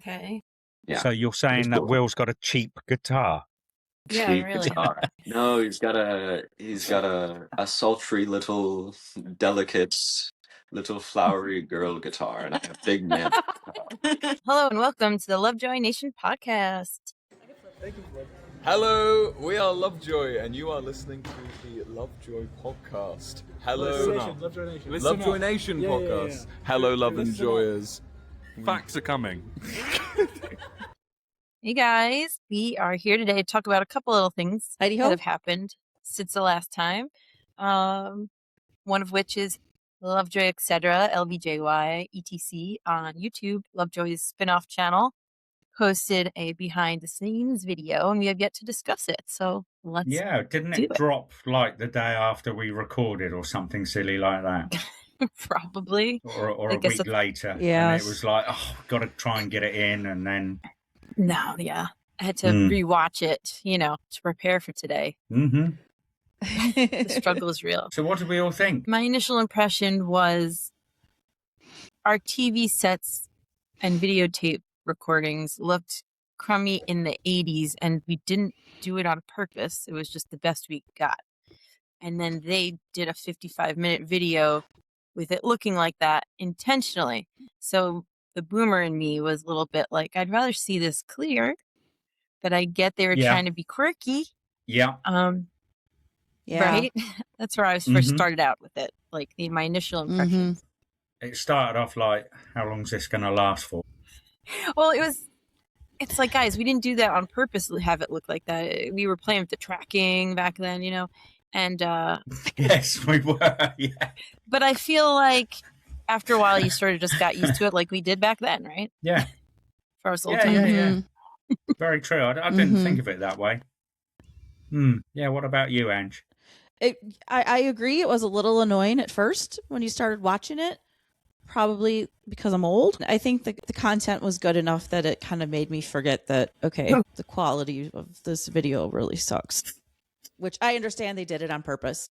Okay. Yeah. So you're saying that Will's got a cheap guitar? Yeah, Cheap really. guitar. No, he's got a sultry little delicate little flowery girl guitar and a big man guitar. Hello and welcome to the Lovejoy Nation podcast. Hello, we are Lovejoy, and you are listening to the Lovejoy podcast. Hello, Lovejoy Nation podcast. Hello, Love Enjoyers. Facts are coming. Hey guys, we are here today to talk about a couple little things that have happened since the last time. One of which is Lovejoy Etc. LVJY ETC on YouTube. Lovejoy's spin-off channel posted a behind-the-scenes video, and we have yet to discuss it. So let's didn't it drop like the day after we recorded or something silly like that? Probably. Or a week later. Yeah. And it was like, got to try and get it in, and then... No, yeah. I had to rewatch it, to prepare for today. Mm-hmm. The struggle is real. So what did we all think? My initial impression was our TV sets and videotape recordings looked crummy in the 80s, and we didn't do it on purpose. It was just the best we got. And then they did a 55-minute video with it looking like that intentionally. So the boomer in me was a little bit like, I'd rather see this clear, but I get they were trying to be quirky. Yeah. Right? That's where I was first started out with it, like my initial impressions. It started off like, how long is this going to last for? Well, it's like, guys, we didn't do that on purpose to have it look like that. We were playing with the tracking back then, and yes, we were. Yeah. But I feel like after a while you sort of just got used to it like we did back then, right? Yeah. For us old time. Yeah. Very true. I didn't think of it that way. Yeah, what about you, Ange? I agree. It was a little annoying at first when you started watching it, probably because I'm old. I think the content was good enough that it kind of made me forget that, the quality of this video really sucks, which I understand they did it on purpose.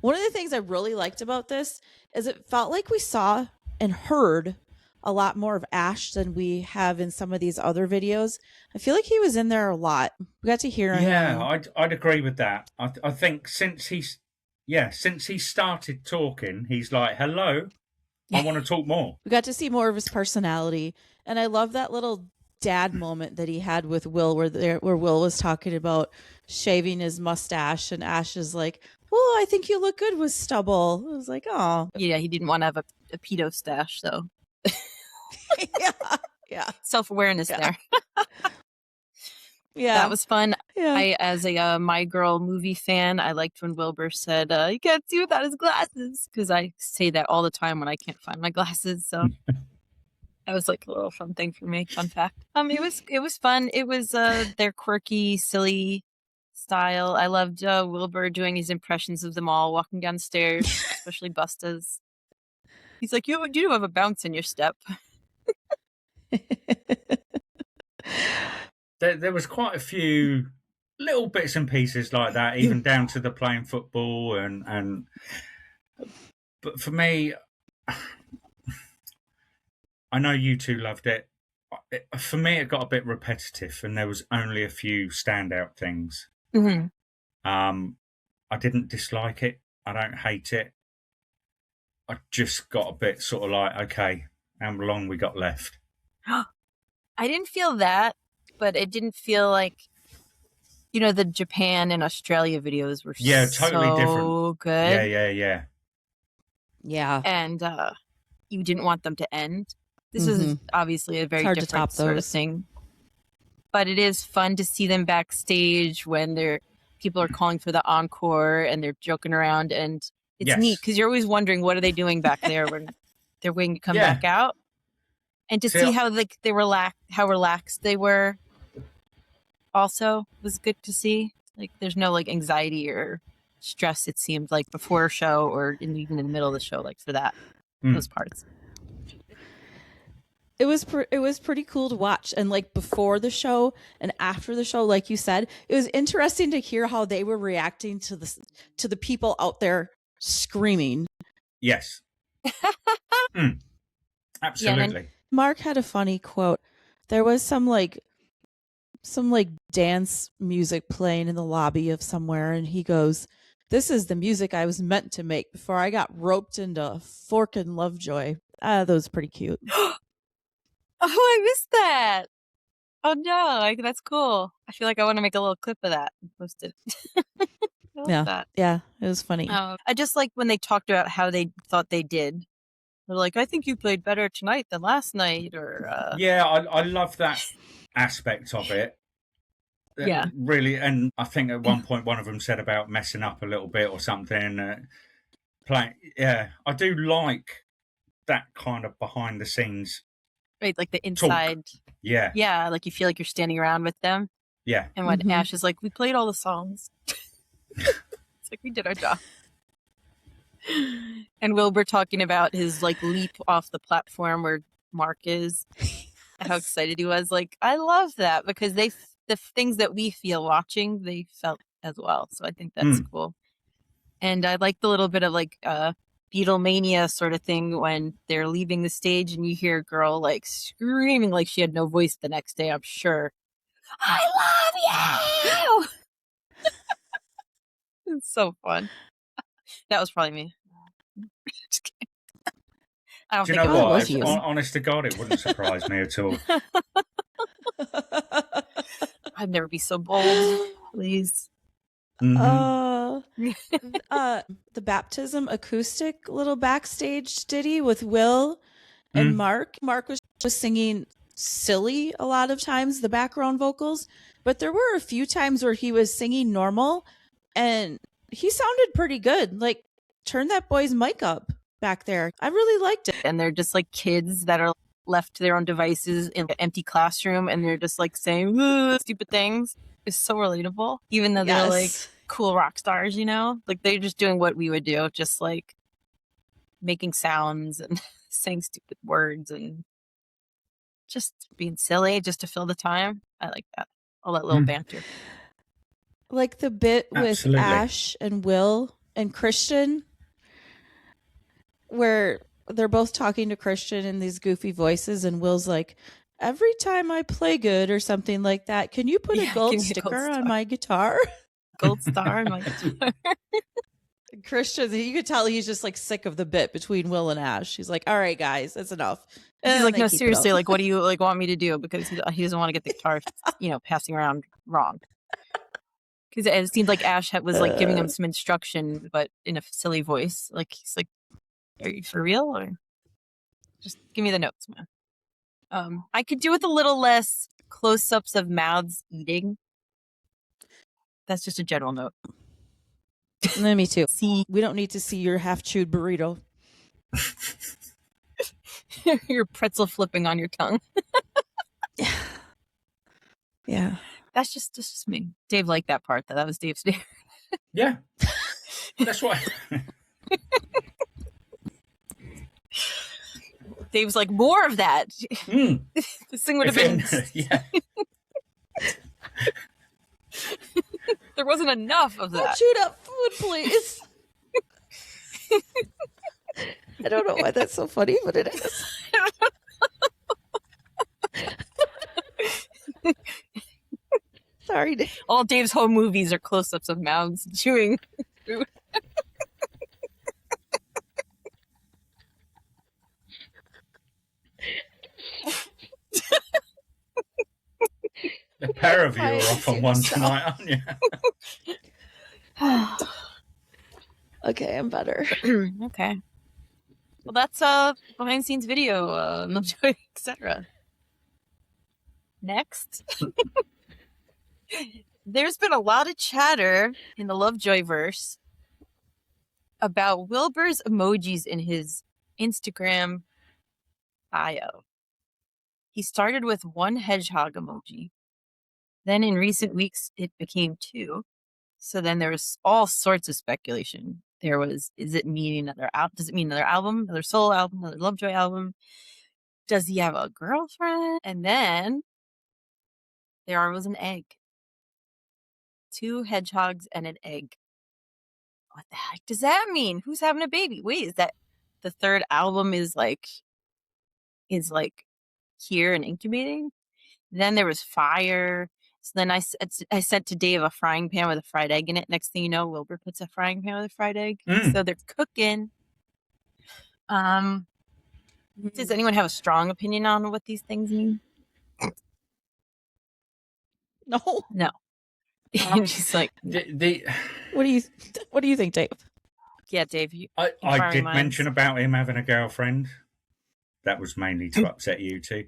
One of the things I really liked about this is it felt like we saw and heard a lot more of Ash than we have in some of these other videos. I feel like he was in there a lot. We got to hear him. Yeah, I'd agree with that. I think since he started talking, he's like, hello, I want to talk more. We got to see more of his personality. And I love that little dad moment that he had with Will where Will was talking about shaving his mustache and Ash is like, well, I think you look good with stubble. I was like, oh. Yeah, he didn't want to have a pedo stash, so. Yeah. Self-awareness there. Yeah. That was fun. Yeah. I, as a My Girl movie fan, I liked when Wilbur said, you can't see without his glasses, because I say that all the time when I can't find my glasses, so that was like a little fun thing for me. Fun fact. It was fun. It was their quirky, silly style. I loved Wilbur doing his impressions of them all walking down the stairs, especially Busta's. He's like, you do have a bounce in your step. There was quite a few little bits and pieces like that, even down to the playing football and. But for me, I know you two loved it. For me, it got a bit repetitive, and there was only a few standout things. Mm-hmm. I didn't dislike it. I don't hate it. I just got a bit sort of like, okay, how long we got left? I didn't feel that, but it didn't feel like, the Japan and Australia videos were totally so different. Good. Yeah. And you didn't want them to end. This is obviously a very different sort of thing. But it is fun to see them backstage when people are calling for the encore and they're joking around, and it's neat because you're always wondering what are they doing back there when they're waiting to come back out, and to see how how relaxed they were. Also, was good to see. Like, there's no anxiety or stress. It seemed like before a show or even in the middle of the show, for that those parts. It was pretty cool to watch, and before the show and after the show, like you said, it was interesting to hear how they were reacting to the people out there screaming. Yes. Absolutely. Mark had a funny quote There was some dance music playing in the lobby of somewhere, and he goes, "This is the music I was meant to make before I got roped into Forkin' Lovejoy." That was pretty cute. Oh, I missed that. Oh no, that's cool. I feel like I want to make a little clip of that and post it. I love that. Yeah, it was funny. I just like when they talked about how they thought they did. They're like, I think you played better tonight than last night, or yeah, I love that aspect of it. Yeah, really. And I think at one point one of them said about messing up a little bit or something. Yeah, I do like that kind of behind the scenes. Right, like the inside. Talk. Yeah. Yeah, like you feel like you're standing around with them. Yeah. And when Ash is like, we played all the songs. It's like, we did our job. And Wilbur talking about his like leap off the platform where Mark is. How excited he was. Like, I love that because the things that we feel watching, they felt as well. So I think that's cool. And I like the little bit of like Beatlemania sort of thing when they're leaving the stage and you hear a girl like screaming like she had no voice the next day, I'm sure. I love you! It's so fun. That was probably me. Just kidding. I don't Do you think know it what? was. Honest to God, it wouldn't surprise me at all. I'd never be so bold, please. The baptism acoustic little backstage ditty with Will and Mark. Mark was singing silly a lot of times, the background vocals, but there were a few times where he was singing normal and he sounded pretty good. Like, turn that boy's mic up back there. I really liked it. And they're just like kids that are left to their own devices in an empty classroom and they're just like saying stupid things. It's so relatable, even though they're like cool rock stars, you know? Like they're just doing what we would do, just like making sounds and saying stupid words and just being silly just to fill the time. I like that. All that little banter. Like the bit with Ash and Will and Christian, where they're both talking to Christian in these goofy voices, and Will's like, every time I play good or something like that, can you put a gold sticker on my guitar? Gold star on my guitar. Christian, you could tell he's just like sick of the bit between Will and Ash. He's like, all right, guys, that's enough. And he's like, no, seriously, like, what do you like want me to do? Because he doesn't want to get the guitar, passing around wrong. Because it seemed like Ash was like giving him some instruction, but in a silly voice. Like he's like, "Are you for real? Or just give me the notes, man." I could do with a little less close-ups of mouths eating. That's just a general note. Me too. See, we don't need to see your half-chewed burrito. Your pretzel flipping on your tongue. Yeah. That's just me. Dave liked that part, though. That was Dave's favorite. Yeah. That's why. Dave's like, more of that. This thing would have been... Yeah. There wasn't enough of that. Chewed up food, please. I don't know why that's so funny, but it is. Sorry, Dave. All Dave's home movies are close-ups of mouths chewing food. The pair of you are off on one tonight, aren't you? Okay, I'm better. Okay. Well, that's behind the scenes video, Lovejoy, etc. Next. There's been a lot of chatter in the Lovejoy verse about Wilbur's emojis in his Instagram bio. He started with one hedgehog emoji. Then in recent weeks, it became two. So then there was all sorts of speculation. There was, does it mean another album, another solo album, another Lovejoy album? Does he have a girlfriend? And then there was an egg. 2 hedgehogs and an egg. What the heck does that mean? Who's having a baby? Wait, is that the third album is like here and incubating? Then there was fire. So then I sent to Dave a frying pan with a fried egg in it. Next thing you know, Wilbur puts a frying pan with a fried egg. So they're cooking. Does anyone have a strong opinion on what these things mean? No. She's like, no. What do you think, Dave? Yeah, Dave. I did mention about him having a girlfriend. That was mainly to upset you two.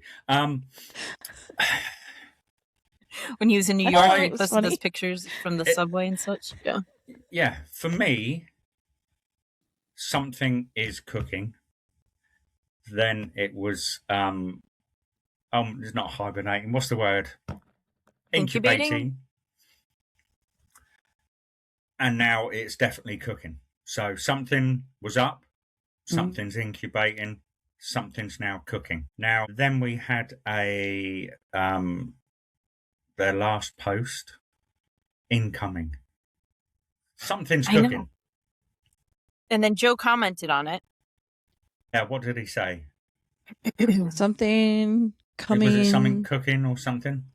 When he was in New York, he posted those pictures from the subway and such. Yeah. Yeah, for me, something is cooking. Then it was it's not hibernating. What's the word? Incubating. And now it's definitely cooking. So something was up, something's incubating, something's now cooking. Now, then we had their last post, incoming. Something's cooking. And then Joe commented on it. Yeah, what did he say? Something coming. Was it something cooking or something?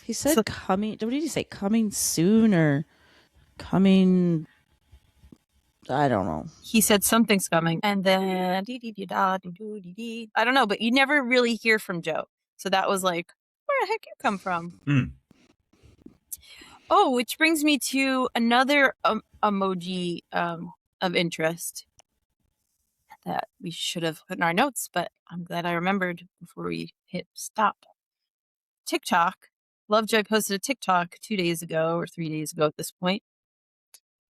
He said coming. What did he say? Coming soon or coming? I don't know. He said something's coming. And then I don't know, but you never really hear from Joe. So that was like, where the heck you come from? Oh, which brings me to another emoji of interest that we should have put in our notes, but I'm glad I remembered before we hit stop. TikTok. Lovejoy posted a TikTok 2 days ago or 3 days ago at this point,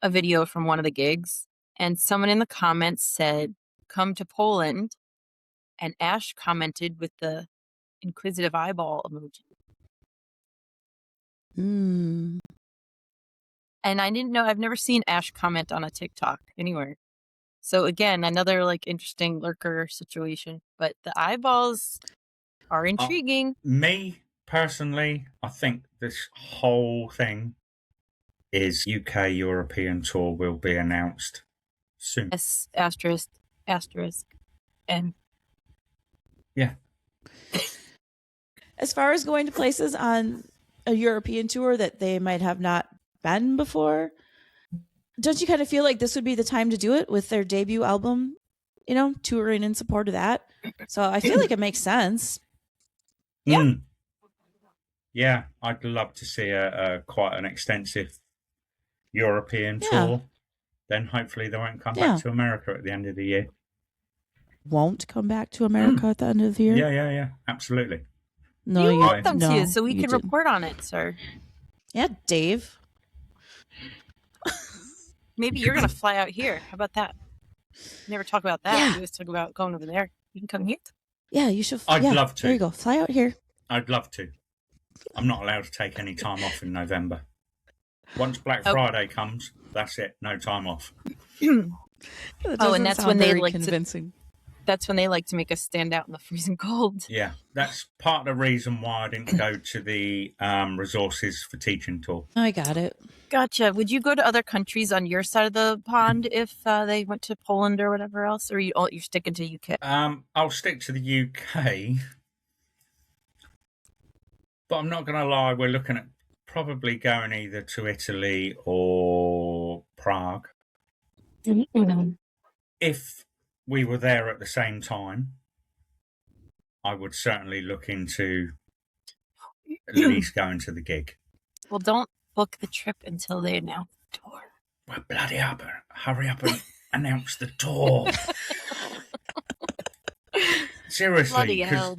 a video from one of the gigs, and someone in the comments said, "Come to Poland," and Ash commented with the inquisitive eyeball emoji. And I didn't know, I've never seen Ash comment on a TikTok anywhere. So again, another like interesting lurker situation, but the eyeballs are intriguing. Me personally, I think this whole thing is UK European tour will be announced soon. S asterisk. And yeah. As far as going to places on a European tour that they might have not been before, don't you kind of feel like this would be the time to do it with their debut album, touring in support of that? So I feel like it makes sense. Yeah. Yeah, I'd love to see a quite an extensive European tour. Then hopefully they won't come back to America at the end of the year. Won't come back to America at the end of the year? Yeah, absolutely. No, you want them to, so we can report on it, sir. Yeah, Dave. Maybe you're going to fly out here. How about that? Never talk about that. Yeah. We always talk about going over there. You can come here. Yeah, you should. I'd love to. There you go. Fly out here. I'd love to. I'm not allowed to take any time off in November. Once Black Friday comes, that's it. No time off. And that's when they like convincing. That's when they like to make us stand out in the freezing cold. Yeah, that's part of the reason why I didn't go to the Resources for Teaching tour. I got it. Gotcha. Would you go to other countries on your side of the pond if they went to Poland or whatever else? Or you're sticking to UK? I'll stick to the UK. But I'm not going to lie, we're looking at probably going either to Italy or Prague. If we were there at the same time, I would certainly look into at least going to the gig. Well, don't book the trip until they announce the tour. Well, bloody hurry up and announce the tour. Seriously, because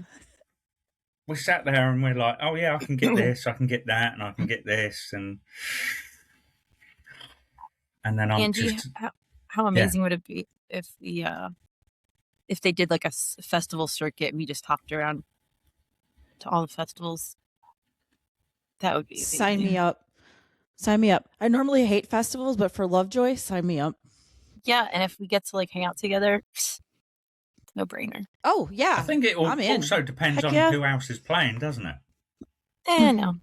we sat there and we're like, oh yeah, I can get this, I can get that, and I can get this, and then I'm Angie, just... how amazing would it be if they did like a festival circuit and we just hopped around to all the festivals? That would be amazing. Sign me up. Sign me up. I normally hate festivals, but for Lovejoy, sign me up. Yeah, and if we get to like hang out together, no brainer. Oh yeah, I think it also depends on who else is playing, doesn't it? No.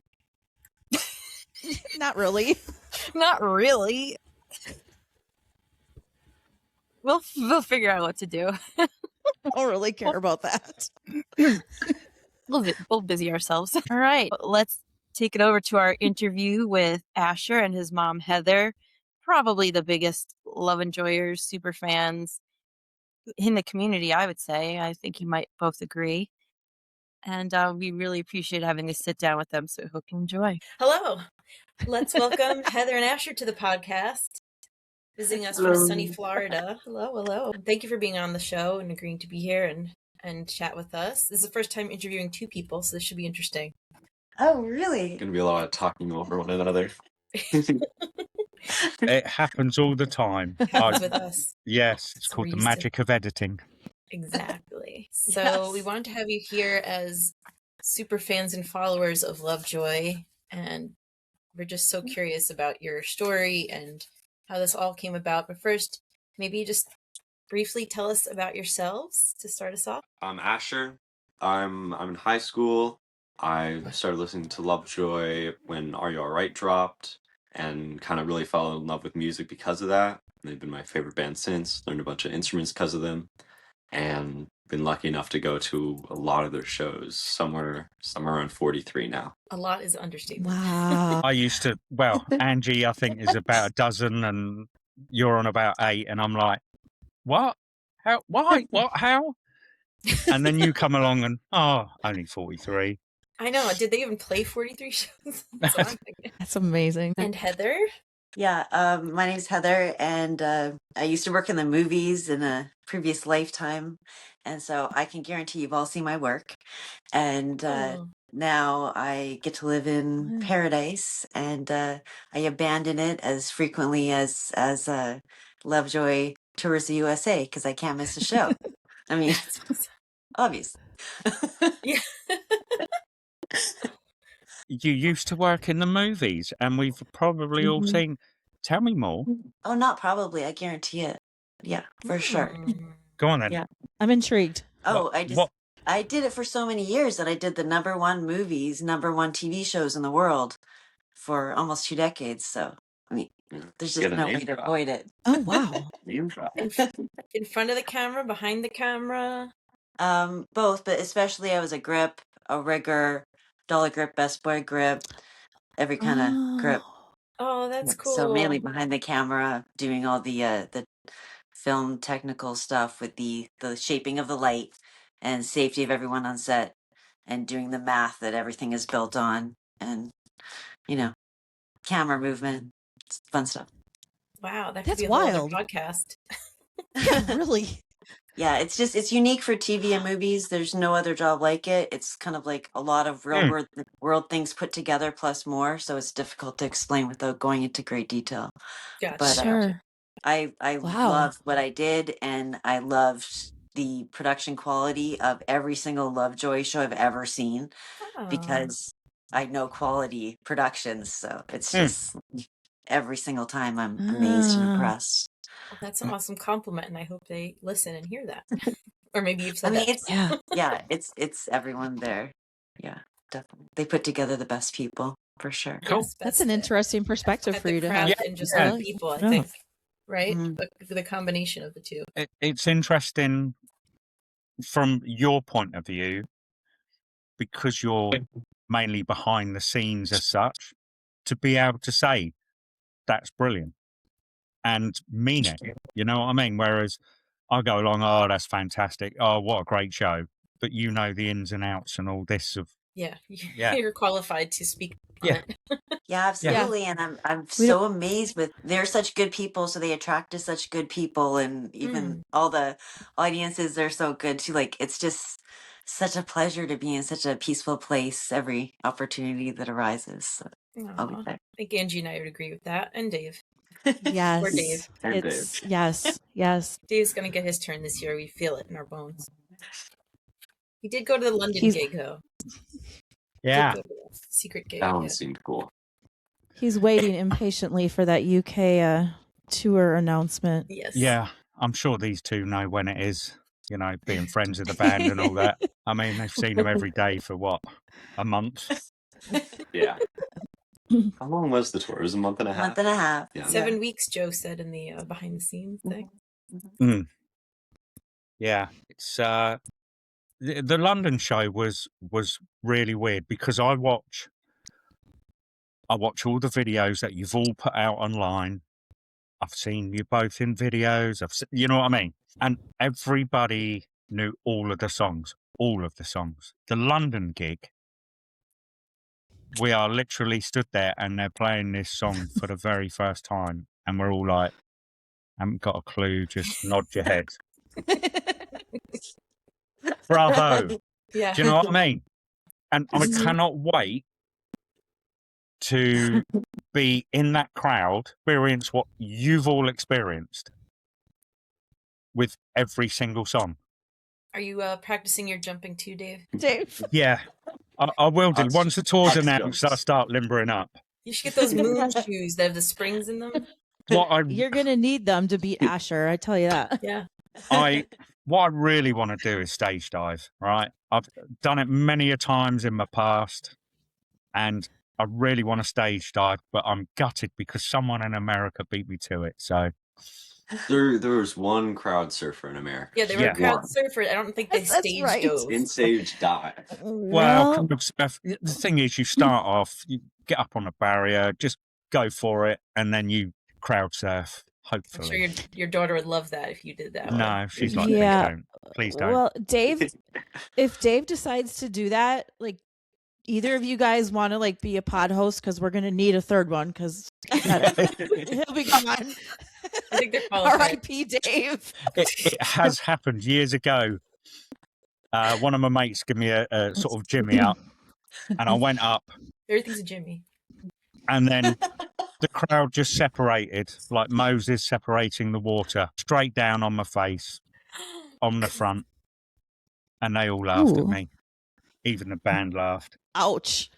Not really. Not really. We'll figure out what to do. I don't really care about that. We'll busy ourselves. All right, let's take it over to our interview with Asher and his mom, Heather. Probably the biggest Lovejoyers, super fans in the community, I would say. I think you might both agree. And we really appreciate having to sit down with them, so I hope you enjoy. Hello. Let's welcome Heather and Asher to the podcast, visiting us from sunny Florida. Hello. Thank you for being on the show and agreeing to be here and chat with us. This is the first time interviewing two people, so this should be interesting. Oh, really? Gonna be a lot of talking over one another. It happens all the time. Happens with us. Yes, it's called the magic of editing. Exactly. So we wanted to have you here as super fans and followers of Lovejoy, and we're just so curious about your story and how this all came about. But first, maybe just briefly tell us about yourselves to start us off. I'm Asher. I'm in high school. I started listening to Lovejoy when Are You Alright dropped, and kind of really fell in love with music because of that. They've been my favorite band since. Learned a bunch of instruments because of them, and been lucky enough to go to a lot of their shows. Somewhere around 43 now. A lot is understatement. Wow. I used to, Angie, I think, is about a dozen, and you're on about 8, and I'm like, what? How? Why? What? How? And then you come along and, only 43. I know. Did they even play 43 shows? That's what I'm thinking. That's amazing. And Heather? Yeah, my name's Heather, and I used to work in the movies in a previous lifetime, and so I can guarantee you've all seen my work. And now I get to live in paradise, and I abandon it as frequently as Lovejoy tours the USA because I can't miss a show. I mean, obvious. Yeah. You used to work in the movies, and we've probably all seen. Tell me more. Oh, not probably. I guarantee it. Yeah, for sure. Go on then. Yeah. I'm intrigued. Oh, I did it for so many years that I did the #1 movies, #1 TV shows in the world for almost 2 decades. So, I mean, there's just no way to avoid it. Oh, wow. Name drop. In front of the camera, behind the camera? Both, but especially I was a grip, a rigger, dollar grip, best boy grip, every kind of grip. Oh, that's cool. So mainly behind the camera, doing all the film technical stuff with the shaping of the light and safety of everyone on set, and doing the math that everything is built on, and camera movement, it's fun stuff. Wow, that could That's be a whole other wild. podcast. Yeah, really. Yeah, it's unique for TV and movies. There's no other job like it. It's kind of like a lot of real world things put together plus more, so it's difficult to explain without going into great detail. Gotcha. But Sure. I loved what I did, and I loved the production quality of every single Lovejoy show I've ever seen, because I know quality productions, so it's just every single time I'm amazed and impressed. Well, that's an awesome compliment, and I hope they listen and hear that. Or maybe you've said I mean, that. it's everyone there. Yeah, definitely. They put together the best people, for sure. Cool. Yes, That's an interesting perspective for you to have. And just the people, I think. Right? The combination of the two. It's interesting from your point of view, because you're mainly behind the scenes as such, to be able to say that's brilliant and mean it. You know what I mean? Whereas I go along, oh, that's fantastic. Oh, what a great show. But you know the ins and outs and all this of. Yeah. You're qualified to speak on it. Yeah, absolutely. And I'm so amazed with, they're such good people, so they attracted such good people, and even all the audiences, they're so good too. Like, it's just such a pleasure to be in such a peaceful place every opportunity that arises. So I'll be there. I think Angie and I would agree with that. And Dave. Yes. Or Dave. And Dave. Yes. Dave's going to get his turn this year. We feel it in our bones. He did go to the London gig, though. Yeah. Secret gig. That one seemed cool. He's waiting impatiently for that UK tour announcement. Yes. Yeah. I'm sure these two know when it is, being friends of the band and all that. I mean, they've seen him every day for what? A month? Yeah. How long was the tour? It was a month and a half. Month and a half. Yeah. 7 weeks, Joe said in the behind the scenes thing. Yeah. It's the London show was really weird because I watch all the videos that you've all put out online. I've seen you both in videos. You know what I mean? And everybody knew all of the songs. The London gig, we are literally stood there and they're playing this song for the very first time. And we're all like, haven't got a clue, just nod your head. Bravo. Yeah. Do you know what I mean? And I cannot wait to be in that crowd, experience what you've all experienced with every single song. Are you practicing your jumping too, Dave? Yeah, I will do. Once the tour's announced, I'll start limbering up. You should get those moon shoes that have the springs in them. You're going to need them to beat Asher, I tell you that. Yeah. What I really want to do is stage dive, right? I've done it many a times in my past, and I really want to stage dive, but I'm gutted because someone in America beat me to it, so... There was one crowd surfer in America. Yeah, they were a crowd surfer. I don't think they stage dove. In stage dive. Well, the thing is, you start off, you get up on a barrier, just go for it, and then you crowd surf, hopefully. I'm sure your daughter would love that if you did that. No, she's like, please don't. Well, Dave, if Dave decides to do that, like, either of you guys want to like be a pod host, because we're going to need a third one because he'll be gone. I think they're qualified. R.I.P. Dave. It has happened years ago. One of my mates gave me a sort of jimmy up, and I went up. Everything's a jimmy. And then the crowd just separated, like Moses separating the water, straight down on my face, on the front. And they all laughed at me. Even the band laughed. Ouch.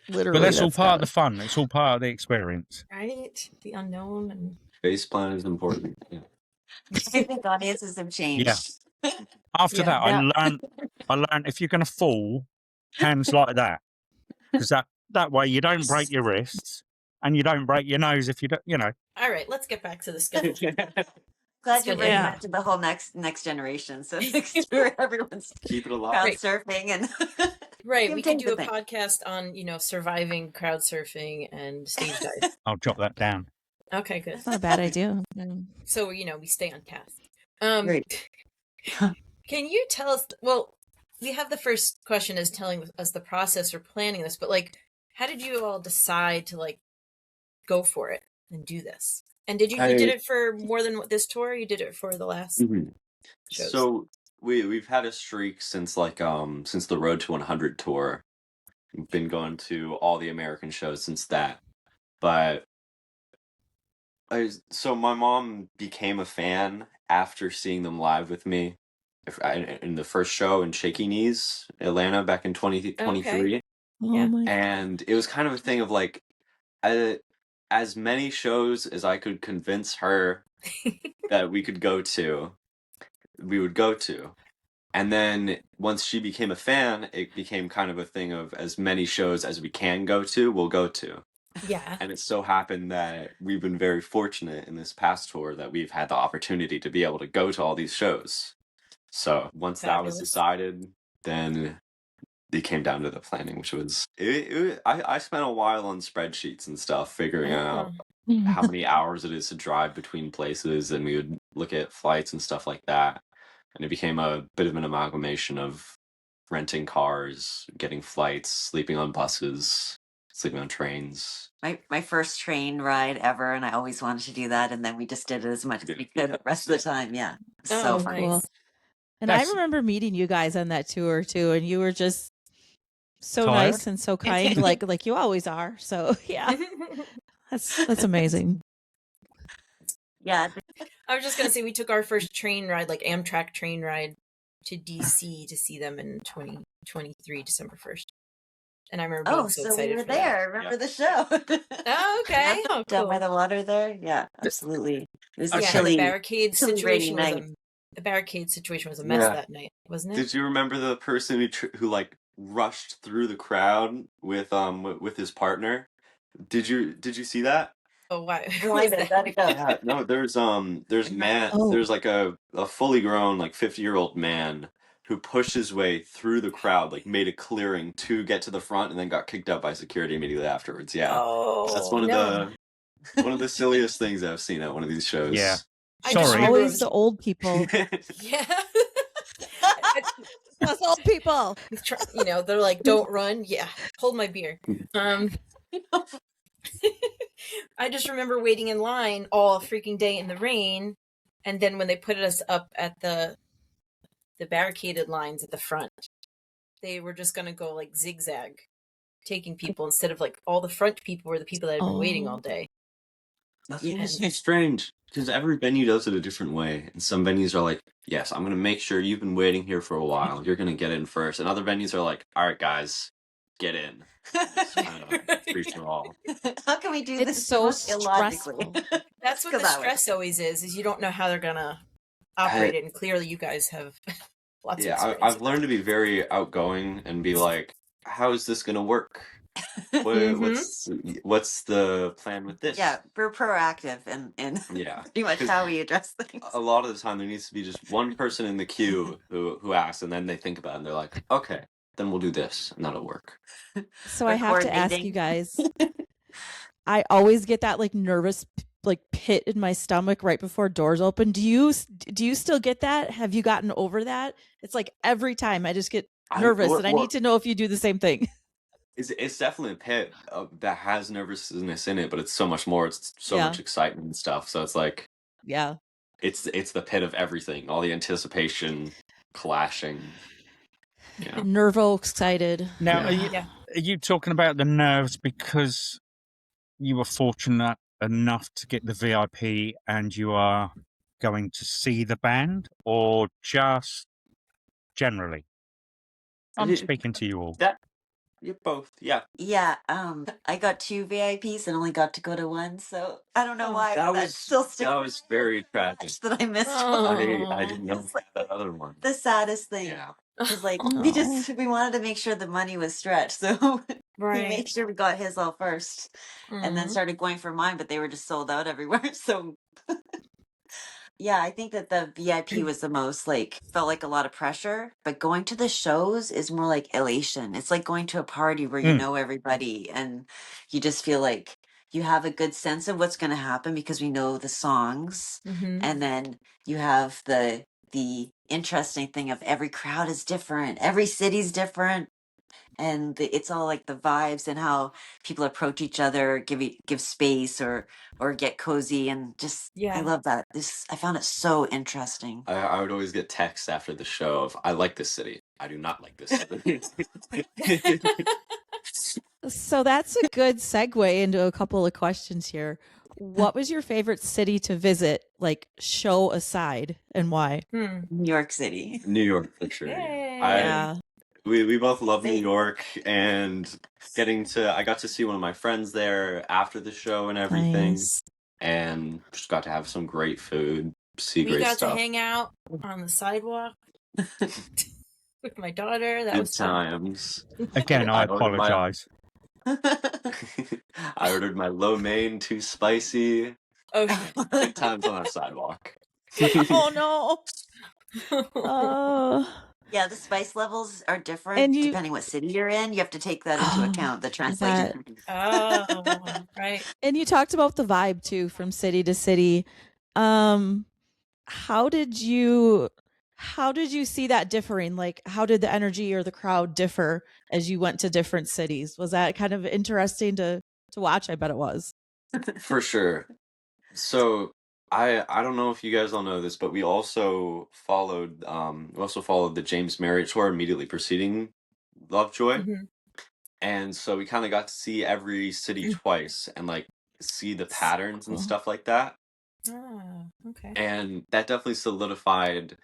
Literally. But that's all part of the fun. It's all part of the experience. Right? The unknown. And Face plan is important. Yeah. I think audiences have changed. Yeah. After that, I learned if you're going to fall, hands like that. Because that way you don't break your wrists and you don't break your nose if you don't, you know. All right, let's get back to the schedule. Glad you're bringing that to the whole next generation. So next year everyone's keep it alive. Crowd surfing and right. We can do a podcast on, surviving crowd surfing and stage dive. I'll jot that down. Okay, good. That's not a bad idea. So, we stay on task. Great. Can you tell us, well, we have the first question as telling us the process for planning this, but how did you all decide to go for it and do this? And did you did it for more than this tour? You did it for the last shows? So we've had a streak since since the Road to 100 tour. We've been going to all the American shows since that. But so my mom became a fan after seeing them live with me in the first show in Shaky Knees, Atlanta, back in 2023. Okay. Yeah. And it was kind of a thing of as many shows as I could convince her that we could go to, we would go to. And then once she became a fan, it became kind of a thing of as many shows as we can go to, we'll go to. Yeah. And it so happened that we've been very fortunate in this past tour that we've had the opportunity to be able to go to all these shows. So once that was decided, then it came down to the planning, which was I spent a while on spreadsheets and stuff figuring out how many hours it is to drive between places, and we would look at flights and stuff like that. And it became a bit of an amalgamation of renting cars, getting flights, sleeping on buses, sleeping on trains. My first train ride ever, and I always wanted to do that, and then we just did it as much as we could the rest of the time. Yeah. So fun. Cool. And I remember meeting you guys on that tour too, and you were just so nice and so kind, like you always are. So yeah, that's amazing. Yeah, I was just gonna say we took our first train ride, Amtrak train ride, to DC to see them in 2023, December 1st. And I remember being so excited. We were there. Remember the show? Oh, okay. Cool. Down by the water there. Yeah, absolutely. It was the chilly. Barricade situation the barricade situation was a mess that night, wasn't it? Did you remember the person who rushed through the crowd with his partner? Did you see that? Oh, why? No, there's man. There's a fully grown 50-year-old man who pushed his way through the crowd, like made a clearing to get to the front, and then got kicked out by security immediately afterwards. Yeah, that's one of the silliest things I've seen at one of these shows. Yeah. Sorry. Always the old people. Yeah. Us old people. You know, they're like, don't run. Yeah, hold my beer. I just remember waiting in line all freaking day in the rain, and then when they put us up at the barricaded lines at the front, they were just gonna go like zigzag, taking people instead of like all the front people were the people that had been waiting all day. That's really strange, because every venue does it a different way, and some venues are like, yes, I'm going to make sure you've been waiting here for a while, you're going to get in first, and other venues are like, all right, guys, get in. It's kind of free for all. How can we do It's this so illogically? That's what the stress always is you don't know how they're going to operate it, and clearly you guys have lots of experience. I've learned to be very outgoing and be like, how is this going to work? What's the plan with this? Yeah, we're proactive and pretty much how we address things. A lot of the time there needs to be just one person in the queue who asks, and then they think about it and they're like, okay, then we'll do this and that'll work. So I have to ask you guys, I always get that like nervous like pit in my stomach right before doors open. Do you still get that? Have you gotten over that? It's like every time I just get nervous, and I need to know if you do the same thing. It's definitely a pit that has nervousness in it, but it's so much more. It's so much excitement and stuff. So it's like, it's the pit of everything. All the anticipation, clashing. Yeah. Nervo excited. Now, are you talking about the nerves because you were fortunate enough to get the VIP and you are going to see the band, or just generally? I'm speaking to you all. You're both, yeah. Yeah, I got 2 VIPs and only got to go to one, so I don't know why that was very tragic. That I missed one. I didn't know that other one. The saddest thing. Yeah. Because like we wanted to make sure the money was stretched, so we made sure we got his all first, and then started going for mine, but they were just sold out everywhere. So yeah, I think that the VIP was the most like felt like a lot of pressure, but going to the shows is more like elation. It's like going to a party where you know everybody and you just feel like you have a good sense of what's going to happen because we know the songs, and then you have the interesting thing of every crowd is different, every city's different, and it's all like the vibes and how people approach each other, give space or get cozy, and just I love that. I found it so interesting. I would always get texts after the show of, I like this city, I do not like this city. So that's a good segue into a couple of questions here. What was your favorite city to visit, like show aside, and why? New York City. New York, for sure. Yeah. We both love New York, and I got to see one of my friends there after the show and everything, and just got to have some great food, see great stuff. We got to hang out on the sidewalk with my daughter. That was times. Again, I apologize. I ordered my lo mein too spicy. Good times on that sidewalk. Oh no. Yeah, the spice levels are different depending what city you're in. You have to take that into account, the translation. Right. And you talked about the vibe too, from city to city. How did you see that differing? Like, how did the energy or the crowd differ as you went to different cities? Was that kind of interesting to watch? I bet it was. For sure. So I don't know if you guys all know this, but we also followed the James Marriott tour immediately preceding Lovejoy. And so we kind of got to see every city twice and like see the patterns and stuff like that. Okay. And that definitely solidified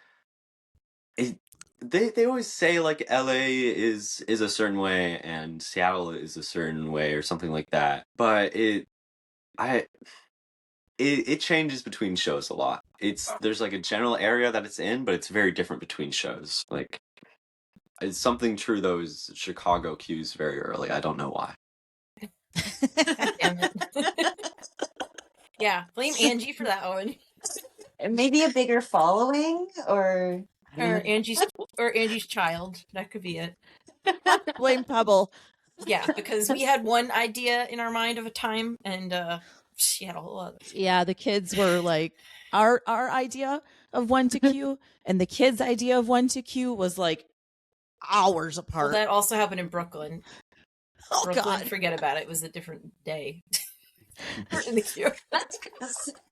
it. They always say like LA is a certain way and Seattle is a certain way or something like that. But it changes between shows a lot. There's like a general area that it's in, but it's very different between shows. Like, it's something true those Chicago cues very early. I don't know why. Damn it. Yeah, blame Angie for that one. Maybe a bigger following, or Or Angie's child. That could be it. Blame Pebble. Yeah, because we had one idea in our mind of a time, and she had a whole other. Yeah, the kids were like our idea of when to cue, and the kids' idea of when to cue was like hours apart. Well, that also happened in Brooklyn. Oh, Brooklyn, God. forget about it. It was a different day. In the queue.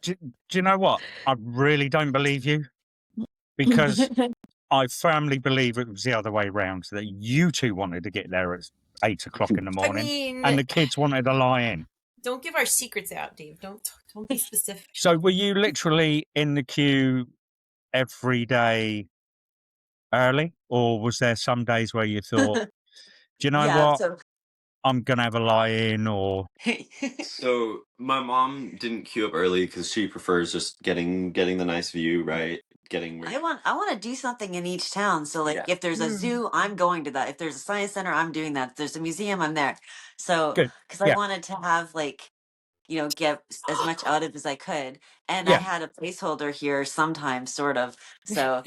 Do you know what? I really don't believe you, because I firmly believe it was the other way around, that you two wanted to get there at 8 o'clock in the morning, and the kids wanted to lie in. Don't give our secrets out, Dave. Don't be specific. So were you literally in the queue every day early, or was there some days where you thought, do you know what? I'm going to have a lie-in, or... So my mom didn't queue up early because she prefers just getting the nice view, right? I want to do something in each town. So like if there's a zoo, I'm going to that. If there's a science center, I'm doing that. If there's a museum, I'm there. So because I wanted to have like, you know, get as much out of as I could. And I had a placeholder here sometimes, sort of. So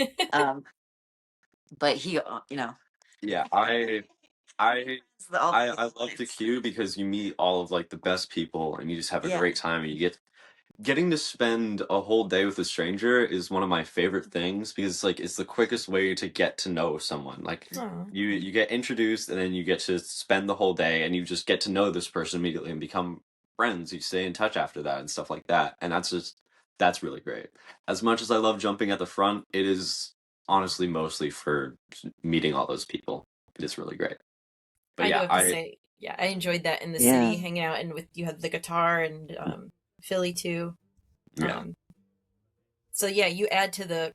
but he, you know. Yeah, I love the queue because you meet all of like the best people and you just have a great time, and getting to spend a whole day with a stranger is one of my favorite things, because it's the quickest way to get to know someone. Like you get introduced, and then you get to spend the whole day, and you just get to know this person immediately and become friends. You stay in touch after that and stuff like that, and that's really great. As much as I love jumping at the front, it is honestly mostly for meeting all those people. It is really great. But I enjoyed that in the city, hanging out, and you had the guitar, and Philly too. So yeah, you add to the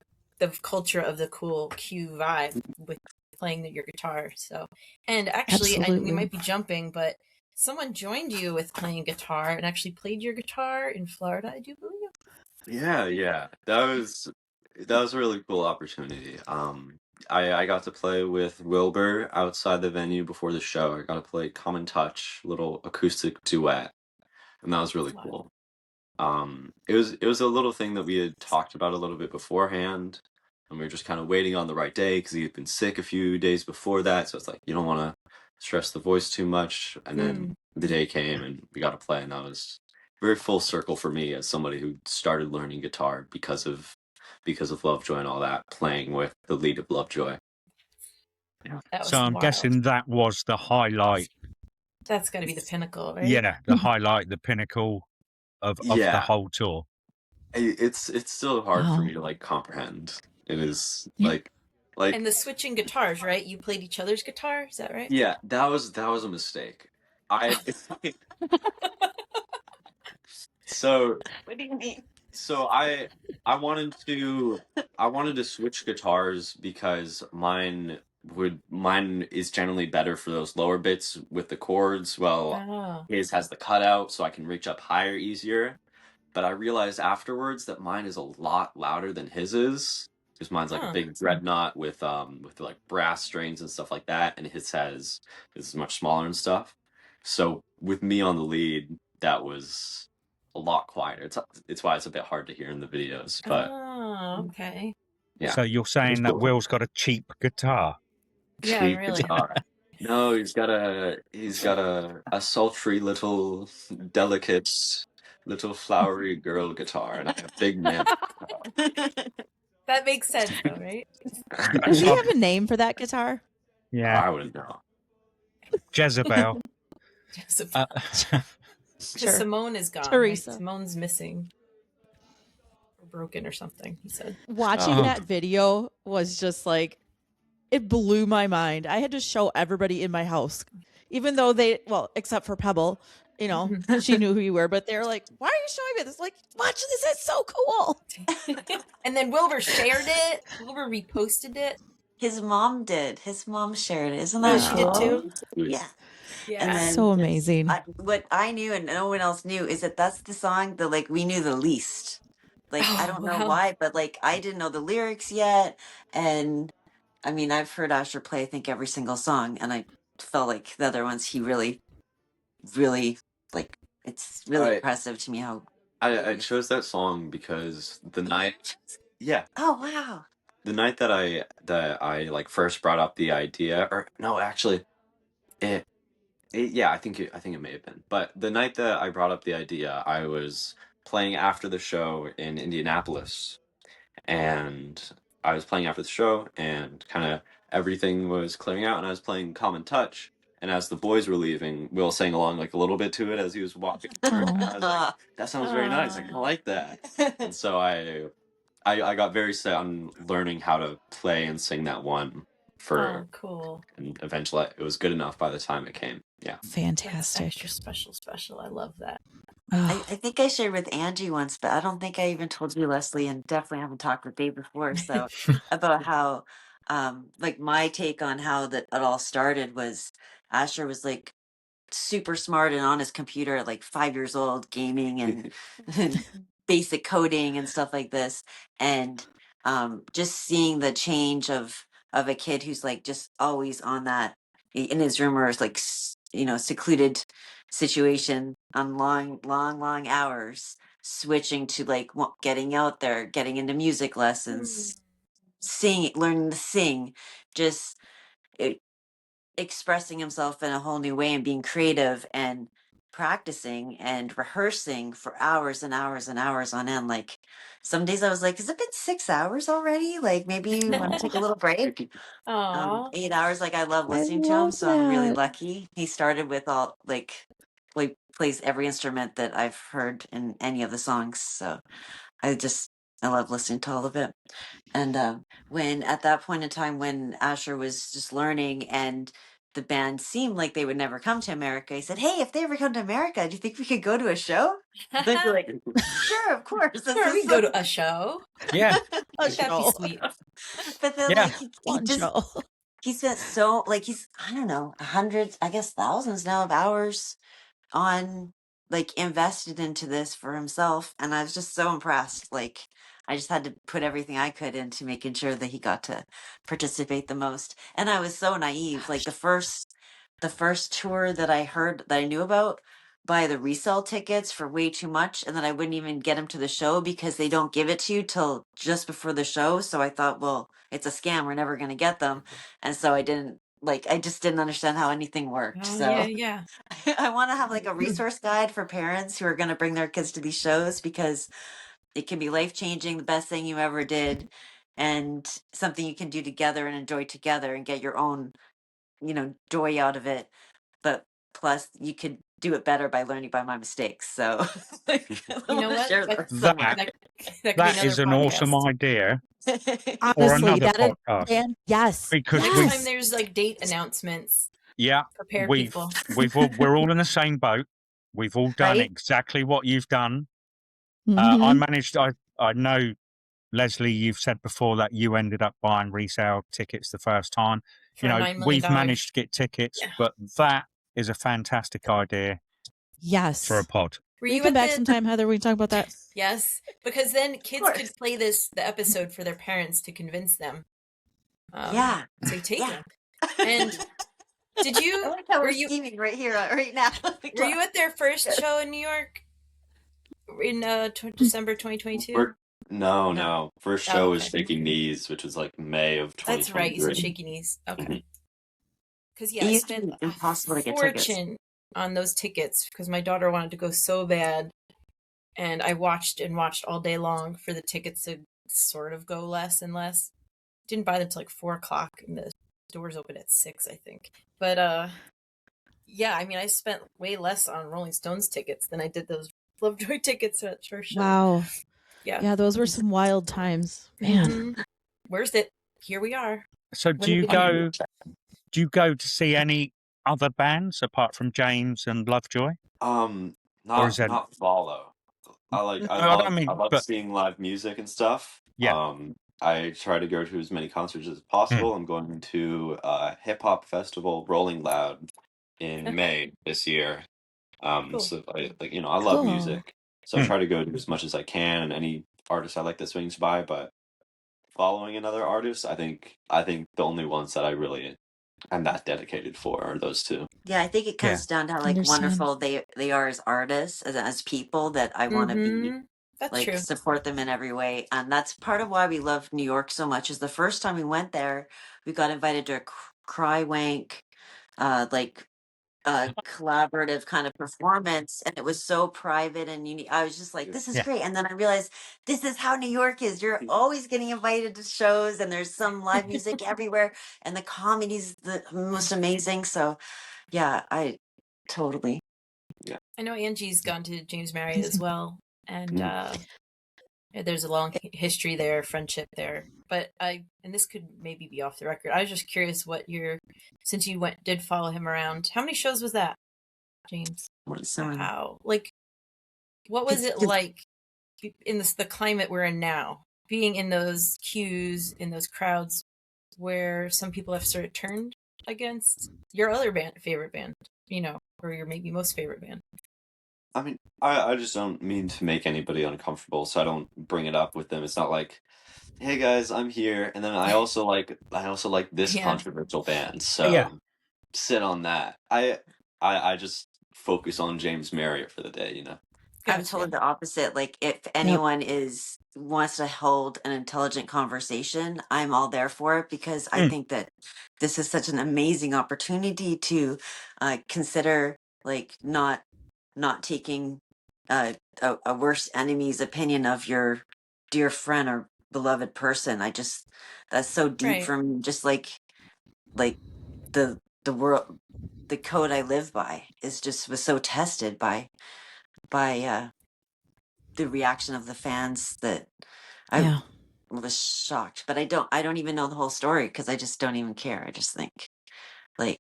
culture of the cool Q vibe with playing your guitar. So, and actually, we might be jumping, but someone joined you with playing guitar and actually played your guitar in Florida, I do believe. Yeah, that was a really cool opportunity. I got to play with Wilbur outside the venue before the show. I got to play Common Touch, little acoustic duet, and that was really cool. It was a little thing that we had talked about a little bit beforehand, and we were just kind of waiting on the right day because he had been sick a few days before that. So it's like, you don't want to stress the voice too much. And then the day came and we got to play, and that was very full circle for me as somebody who started learning guitar because of Lovejoy and all that, playing with the lead of Lovejoy. Yeah. So I'm guessing that was the highlight. That's got to be the pinnacle, right? Yeah, the highlight, the pinnacle of the whole tour. It's still hard for me to like comprehend. It is like and the switching guitars, right? You played each other's guitar, is that right? Yeah, that was a mistake. So what do you mean? So I wanted to switch guitars because mine is generally better for those lower bits with the chords. Well, his has the cutout, so I can reach up higher easier. But I realized afterwards that mine is a lot louder than his is, because mine's like a big dreadnought with like brass strings and stuff like that, and his is much smaller and stuff. So with me on the lead, that was a lot quieter. It's why it's a bit hard to hear in the videos. But okay. Yeah. So you're saying that Will's got a cheap guitar? Yeah, really. Guitar. No, he's got a sultry little delicate little flowery girl guitar, and I have a big man guitar. That makes sense though, right? Does he have a name for that guitar? Yeah, I wouldn't know. Jezebel. Jezebel. Sure. Simone is gone. Teresa. Right? Simone's missing. Or broken or something, he said. Watching that video was just like, it blew my mind. I had to show everybody in my house. Even though except for Pebble, you know, she knew who you were, but they're like, why are you showing me this? Like, watch this, it's so cool. And then Wilbur shared it. Wilbur reposted it. His mom did. His mom shared it. Isn't that she did too? Yeah. Yeah. And then so amazing. What I knew and no one else knew is that's the song that like we knew the least. Like I don't know why, but like I didn't know the lyrics yet. And I mean, I've heard Asher play I think every single song, and I felt like the other ones he really, really like. It's really impressive to me how I chose that song because the night. Yeah. Oh wow. the night that I like first brought up the idea, or no, actually, yeah, I think it may have been. But the night that I brought up the idea, I was playing after the show in Indianapolis, and I was playing after the show, and kind of everything was clearing out, and I was playing Common Touch. And as the boys were leaving, Will sang along like a little bit to it as he was walking through. And I was like, "That sounds very nice. I kind of like that." And so I got very set on learning how to play and sing that one for. Cool. And eventually, it was good enough by the time it came. Yeah, Fantastic. Extra special. I love that. I think I shared with Angie once, but I don't think I even told you, Lesley, and definitely haven't talked with Dave before. So about how, like my take on how that it all started was Asher was like super smart and on his computer at like 5 years old, gaming and basic coding and stuff like this, and just seeing the change of a kid who's like just always on that in his room or is like secluded situation on long hours, switching to like getting out there, getting into music lessons, learning to sing, just expressing himself in a whole new way and being creative and practicing and rehearsing for hours and hours and hours on end. Like some days I was like, has it been 6 hours already? Like maybe you want to take a little break. 8 hours. Like I love listening to him, so I'm really lucky. He started with all like plays every instrument that I've heard in any of the songs. So I love listening to all of it. And when at that point in time when Asher was just learning and the band seemed like they would never come to America, he said, "Hey, if they ever come to America, do you think we could go to a show?" They'd be like, "Sure, of course. Sure, we can go to a show." Yeah. That'd be sweet. But then Yeah. like he spent so like he's I don't know hundreds, I guess thousands now of hours on like invested into this for himself, and I was just so impressed. Like I just had to put everything I could into making sure that he got to participate the most. And I was so naive. Like the first tour that I heard that I knew about, buy the resale tickets for way too much, and then I wouldn't even get him to the show because they don't give it to you till just before the show. So I thought, well, it's a scam, we're never gonna get them. And so I just didn't understand how anything worked. So yeah. I want to have like a resource guide for parents who are going to bring their kids to these shows, because it can be life changing, the best thing you ever did, and something you can do together and enjoy together and get your own, joy out of it. But plus, you could do it better by learning by my mistakes. So, You know what? That is an awesome idea. Honestly, that is, yes. Because next time there's like date announcements. Yeah, prepare people. We're all in the same boat. We've all done exactly what you've done. Mm-hmm. I know, Lesley, you've said before that you ended up buying resale tickets the first time. We've managed to get tickets, but that is a fantastic idea. Yes. For a pod. Will you come back sometime, Heather? We can talk about that. Yes, because then kids could play the episode for their parents to convince them. To take them. And did you? I like how we're scheming right here, right now. Were you at their first show in New York in December 2022? No. First show was Shaky Knees, which was like May of 2023. That's right. You said Shaky Knees. Okay. Because I spent impossible to get fortune on those tickets because my daughter wanted to go so bad, and I watched all day long for the tickets to sort of go less and less. Didn't buy them till like 4:00, and the doors open at 6, I think. But I spent way less on Rolling Stones tickets than I did those Lovejoy tickets at first show. Wow. Yeah, those were some wild times, man. Mm-hmm. Where's it? Here we are. So do you go to see any other bands apart from James and Lovejoy? Not follow. I love seeing live music and stuff. Yeah. I try to go to as many concerts as possible. I'm going to a hip hop festival, Rolling Loud, in May this year. Cool. So I love music, so I try to go to as much as I can, and any artist I like that swings by. But following another artist, I think the only ones that I really am that dedicated for are those two. Yeah, I think it comes down to how wonderful they are as artists, as people that I want to be That's like true. support them in every way. And that's part of why we love New York so much. Is the first time we went there, we got invited to a cry wank, like collaborative kind of performance, and it was so private and unique. I was just like, this is great. And then I realized this is how New York is. You're always getting invited to shows, and there's some live music everywhere, and the comedy's the most amazing. So yeah, I totally. I know Angie's gone to James Marriott as well, and there's a long history there, friendship there. But and this could maybe be off the record. I was just curious since you did follow him around. How many shows was that, James? How what was it like in the climate we're in now, being in those queues, in those crowds, where some people have sort of turned against your other favorite band, or your maybe most favorite band? I mean, I just don't mean to make anybody uncomfortable, so I don't bring it up with them. It's not like, hey guys, I'm here, and then I also like this controversial band, so sit on that. I just focus on James Marriott for the day, you know. I'm totally the opposite. Like, if anyone wants to hold an intelligent conversation, I'm all there for it, because I think that this is such an amazing opportunity to consider, like, not taking a worse enemy's opinion of your dear friend or beloved person. That's so deep for me. Just like the world, the code I live by was so tested by the reaction of the fans that I was shocked. But I don't even know the whole story, because I just don't even care. I just think, like,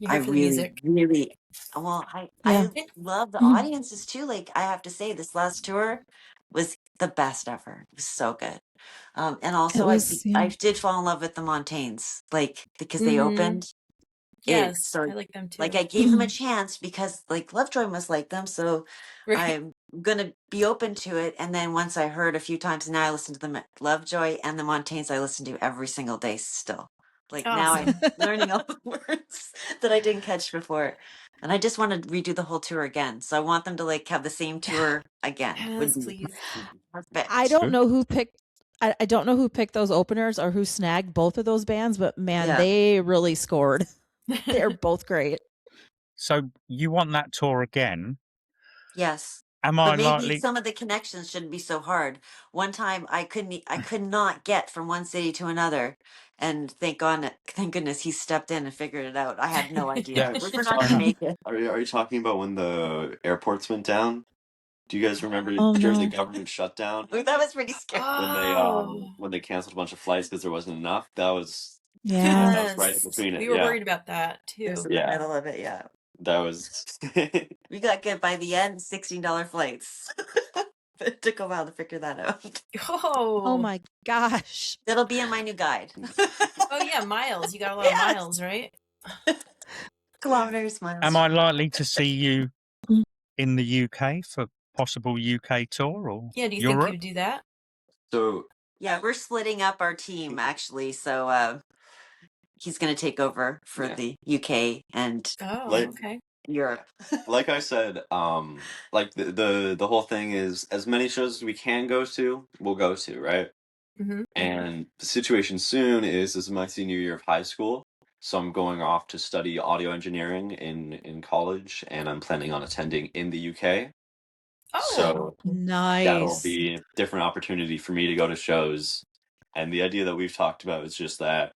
I really, really, well, I love the audiences too. Like, I have to say, this last tour was the best ever. It was so good. And also I did fall in love with the Montaignes, like, because they opened. Yes, I like them too. Like, I gave them a chance because, like, Lovejoy must like them, so I'm gonna be open to it. And then once I heard a few times, now I listen to them at Lovejoy and the Montaignes. I listen to every single day still. Like, now I'm learning all the words that I didn't catch before, and I just want to redo the whole tour again. So I want them to, like, have the same tour again. Yes, please. Perfect. I don't know who picked. I don't know who picked those openers or who snagged both of those bands, but man, they really scored. They're both great. So you want that tour again? Yes. Am But I maybe likely? some of the connections shouldn't be so hard. One time I could not get from one city to another, and thank goodness he stepped in and figured it out. I had no idea. We're not gonna make it. Are you talking about when the airports went down? Do you guys remember during the government shutdown? That was pretty scary. When they canceled a bunch of flights because there wasn't enough. That was right in between it. We were worried about that too. It was in the middle of it, yeah. That was. We got good by the end. $16 flights. It took a while to figure that out. Oh my gosh! It'll be in my new guide. Oh yeah, miles. You got a lot of miles, right? Kilometers, miles. Am I likely to see you in the UK for possible UK tour, or do you Europe? think you would do that? So yeah, we're splitting up our team actually. So he's going to take over for the UK and Europe. Like I said, like the whole thing is, as many shows as we can go to, we'll go to, right? Mm-hmm. And the situation soon is, this is my senior year of high school, so I'm going off to study audio engineering in college, and I'm planning on attending in the UK. Oh, so nice. That'll be a different opportunity for me to go to shows. And the idea that we've talked about is just that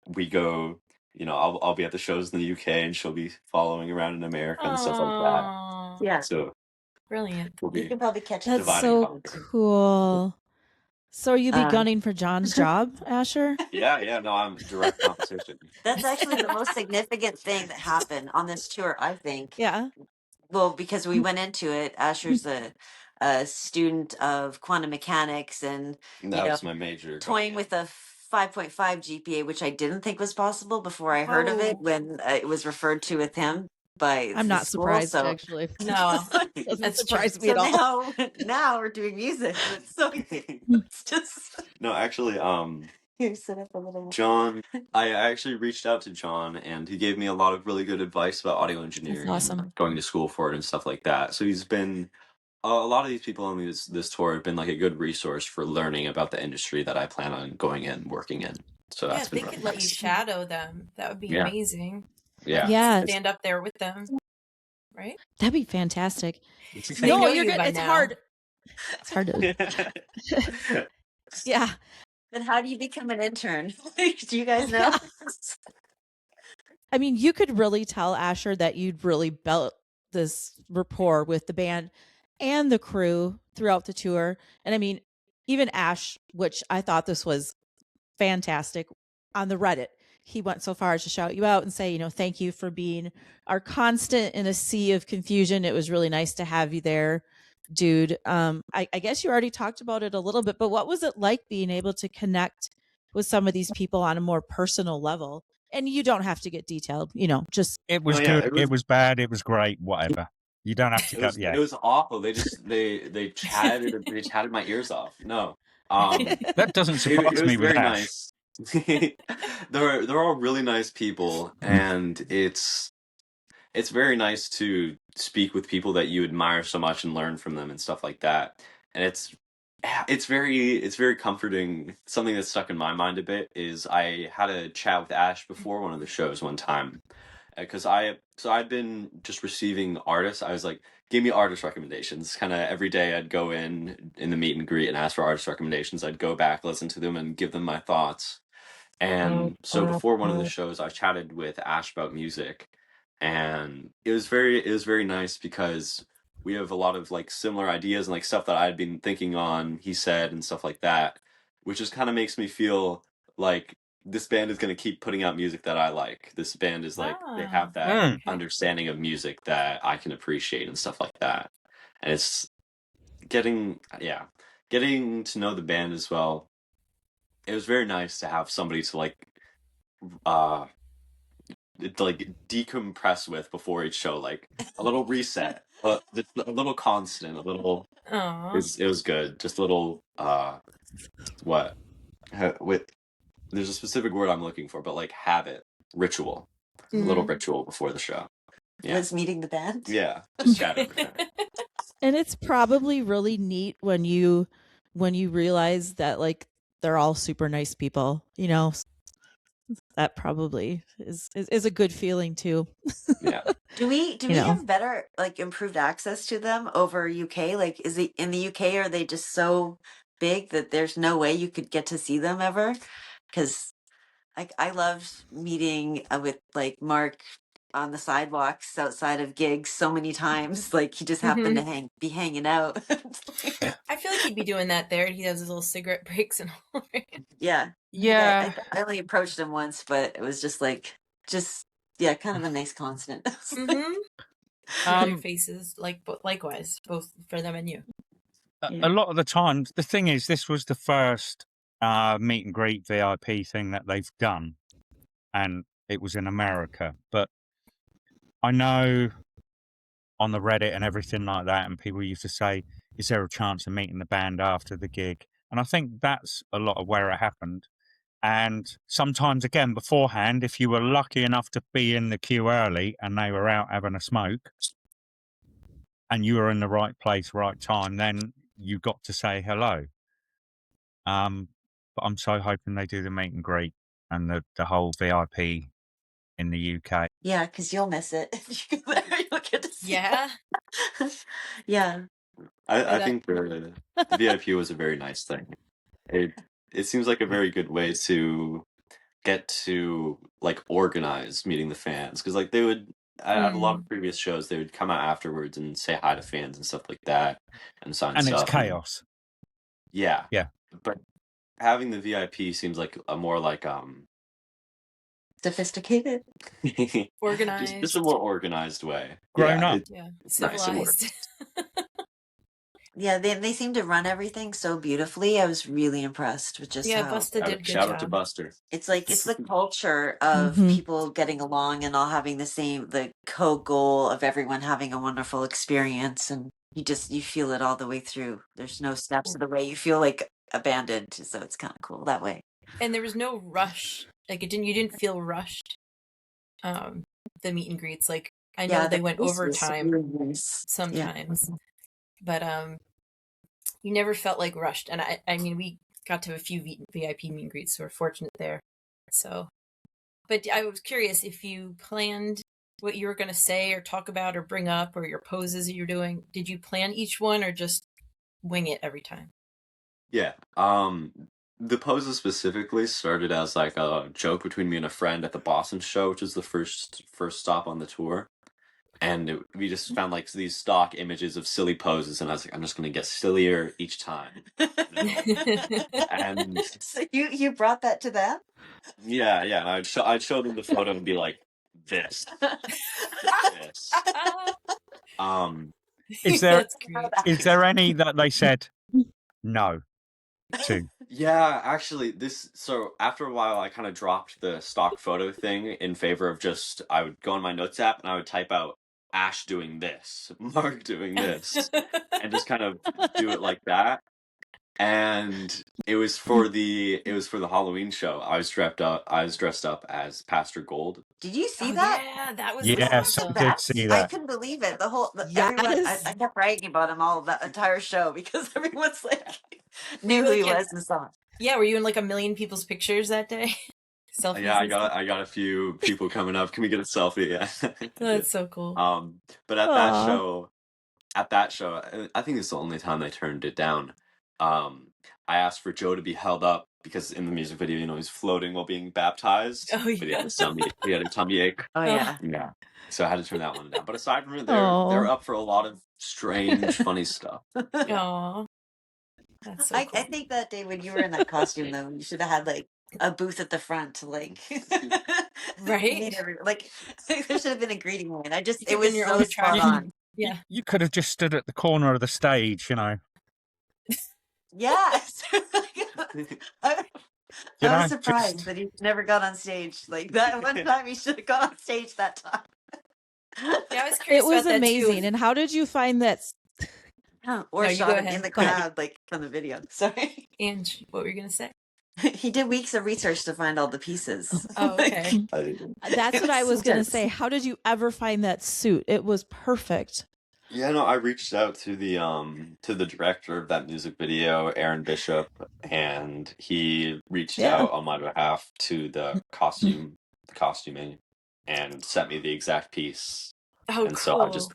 we go, I'll be at the shows in the UK, and she'll be following around in America and stuff like that. Yeah. So brilliant. You can probably catch it. That's so cool. So you be gunning for John's job, Asher? Yeah, no, I'm direct competition. That's actually the most significant thing that happened on this tour, I think. Yeah. Well, because we went into it, Asher's a student of quantum mechanics, and that was my major. Toying with a 5.5 GPA, which I didn't think was possible before I heard of it when it was referred to with him by I'm not school, surprised, so. actually. No, doesn't surprise me at all. Now we're doing music. It's just. No, actually, Here, sit up a little more. John, I actually reached out to John, and he gave me a lot of really good advice about audio engineering. That's awesome. And going to school for it and stuff like that. So he's been a lot of these people on this tour have been like a good resource for learning about the industry that I plan on going in, working in. So Yeah, that's if been they really could let you nice. shadow them, that would be Yeah. amazing. Yeah. Like, Yeah. stand up there with them, right? That'd be fantastic. They No, know you're you good. by It's now. hard. It's hard to. Yeah. Then how do you become an intern? Do you guys know? I mean, you could really tell, Asher, that you'd really built this rapport with the band and the crew throughout the tour. And I mean, even Ash, which I thought this was fantastic on the Reddit, he went so far as to shout you out and say, thank you for being our constant in a sea of confusion. It was really nice to have you there, dude. I guess you already talked about it a little bit, but what was it like being able to connect with some of these people on a more personal level? And you don't have to get detailed, just. It was good. It was bad. It was great. Whatever. You don't have to go. Yeah. It was awful. They chatted my ears off. No. That doesn't surprise it was me with very Ash. nice. They're all really nice people, and it's very nice to speak with people that you admire so much and learn from them and stuff like that. And it's very comforting. Something that's stuck in my mind a bit is I had a chat with Ash before one of the shows one time, because I'd been just receiving artists. I was like, give me artist recommendations. Kind of every day I'd go in the meet and greet and ask for artist recommendations. I'd go back, listen to them, and give them my thoughts. And so before one of the shows, I chatted with Ash about music, and it was very nice because we have a lot of like similar ideas and like stuff that I'd been thinking on, he said, and stuff like that, which just kind of makes me feel like this band is going to keep putting out music that I like. This band is like, they have that understanding of music that I can appreciate and stuff like that. And it's getting to know the band as well. It was very nice to have somebody to like decompress with before each show, like a little reset, a little constant, a little. It was good. Just a little with there's a specific word I'm looking for, but like habit, ritual, a little ritual before the show. Yeah. Was meeting the band. Yeah, just chat every time. And it's probably really neat when you realize that like they're all super nice people, that probably is a good feeling too. Yeah. Do we have better, like, improved access to them over UK? Like, is it in the UK, are they just so big that there's no way you could get to see them ever? Because I loved meeting with like Mark on the sidewalks outside of gigs so many times. Like, he just happened to be hanging out. I feel like he'd be doing that there. He does his little cigarette breaks and all. Yeah. Yeah. I only approached him once, but it was just like, kind of a nice constant. Faces, likewise, both for them and you. A lot of the time, the thing is, this was the first meet and greet VIP thing that they've done, and it was in America. But I know on the Reddit and everything like that, and people used to say, is there a chance of meeting the band after the gig? And I think that's a lot of where it happened. And sometimes, again, beforehand, if you were lucky enough to be in the queue early and they were out having a smoke and you were in the right place, right time, then you got to say hello. But I'm so hoping they do the meet and greet and the whole VIP in the UK. Yeah, because you'll miss it. If you go there, you'll get to see Yeah. Yeah. I think the VIP was a very nice thing. It seems like a very good way to get to like organize meeting the fans, because like they would at a lot of previous shows they would come out afterwards and say hi to fans and stuff like that and sign and stuff. It's chaos. Yeah. But having the VIP seems like a more like sophisticated, organized, just a more organized way. Grown up. It's civilized. Nice. Yeah, they seem to run everything so beautiful. I was really impressed with just how. Buster did a good Shout job. out to Buster. It's the culture of people getting along and all having the co-goal of everyone having a wonderful experience, and you feel it all the way through. There's no steps of the way. You feel like abandoned, so it's kind of cool that way. And there was no rush. Like you didn't feel rushed. The meet and greets, like I know they went overtime sometimes. but you never felt like rushed. And I mean, we got to a few VIP meet and greets, so we're fortunate there. So, but I was curious if you planned what you were going to say or talk about or bring up, or your poses that you're doing. Did you plan each one or just wing it every time? Yeah. The poses specifically started as like a joke between me and a friend at the Boston show, which is the first stop on the tour. And we just found like these stock images of silly poses, and I was like, I'm just gonna get sillier each time. And So you brought that to them? yeah, and I'd show them the photo and be like, this. Is there any that they said no to? Yeah, actually, so after a while, I kind of dropped the stock photo thing in favor of just, I would go on my notes app and I would type out Ash doing this, Mark doing this, and just kind of do it like that. And it was for the Halloween show. I was dressed up as Pastor Gold. Did you see that? Yeah, that was yes, awesome. I did see that. I couldn't believe it. Everyone, I kept bragging about him all the entire show because everyone's like knew who he was and saw it. Yeah, were you in like a million people's pictures that day? Selfies. Yeah, I got a few people coming up. Can we get a selfie? Yeah. That's so cool. But at that show, I think it's the only time they turned it down. I asked for Joe to be held up because in the music video, you know, he's floating while being baptized. Oh, yeah. But he had a tummy ache. Oh yeah. Yeah. So I had to turn that one down. But aside from it, they're up for a lot of strange, funny stuff. Aww. That's so cool. I think that day when you were in that costume, though, you should have had like a booth at the front to like, right? Like there should have been a greeting line. It was was so spot on. Yeah, you could have just stood at the corner of the stage, you know. Yeah. I was surprised that he never got on stage. Like that one time, he should have got on stage that time. Yeah, I was curious. It was about amazing. That too. And how did you find that? Or shot him in the crowd, like from the video. Sorry. Angie, what were you gonna say? He did weeks of research to find all the pieces. Oh, okay. That's what I was gonna say. How did you ever find that suit? It was perfect. Yeah, no, I reached out to the director of that music video, Aaron Bishop, and he reached out on my behalf to the costuming, and sent me the exact piece. Oh, and so I just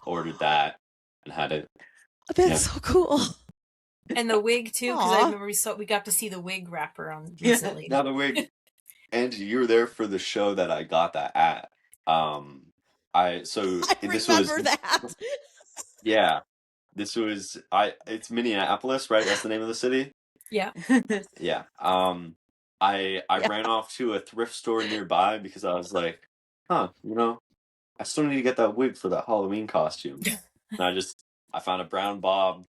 ordered that, and had it. That's so cool. And the wig too, because I remember we got to see the wig wrapper on recently. Now the wig, Angie, you were there for the show that I got that at. That. Yeah, it's Minneapolis, right? That's the name of the city. Yeah. Yeah. I ran off to a thrift store nearby because I was like, you know, I still need to get that wig for that Halloween costume. And I found a brown bob,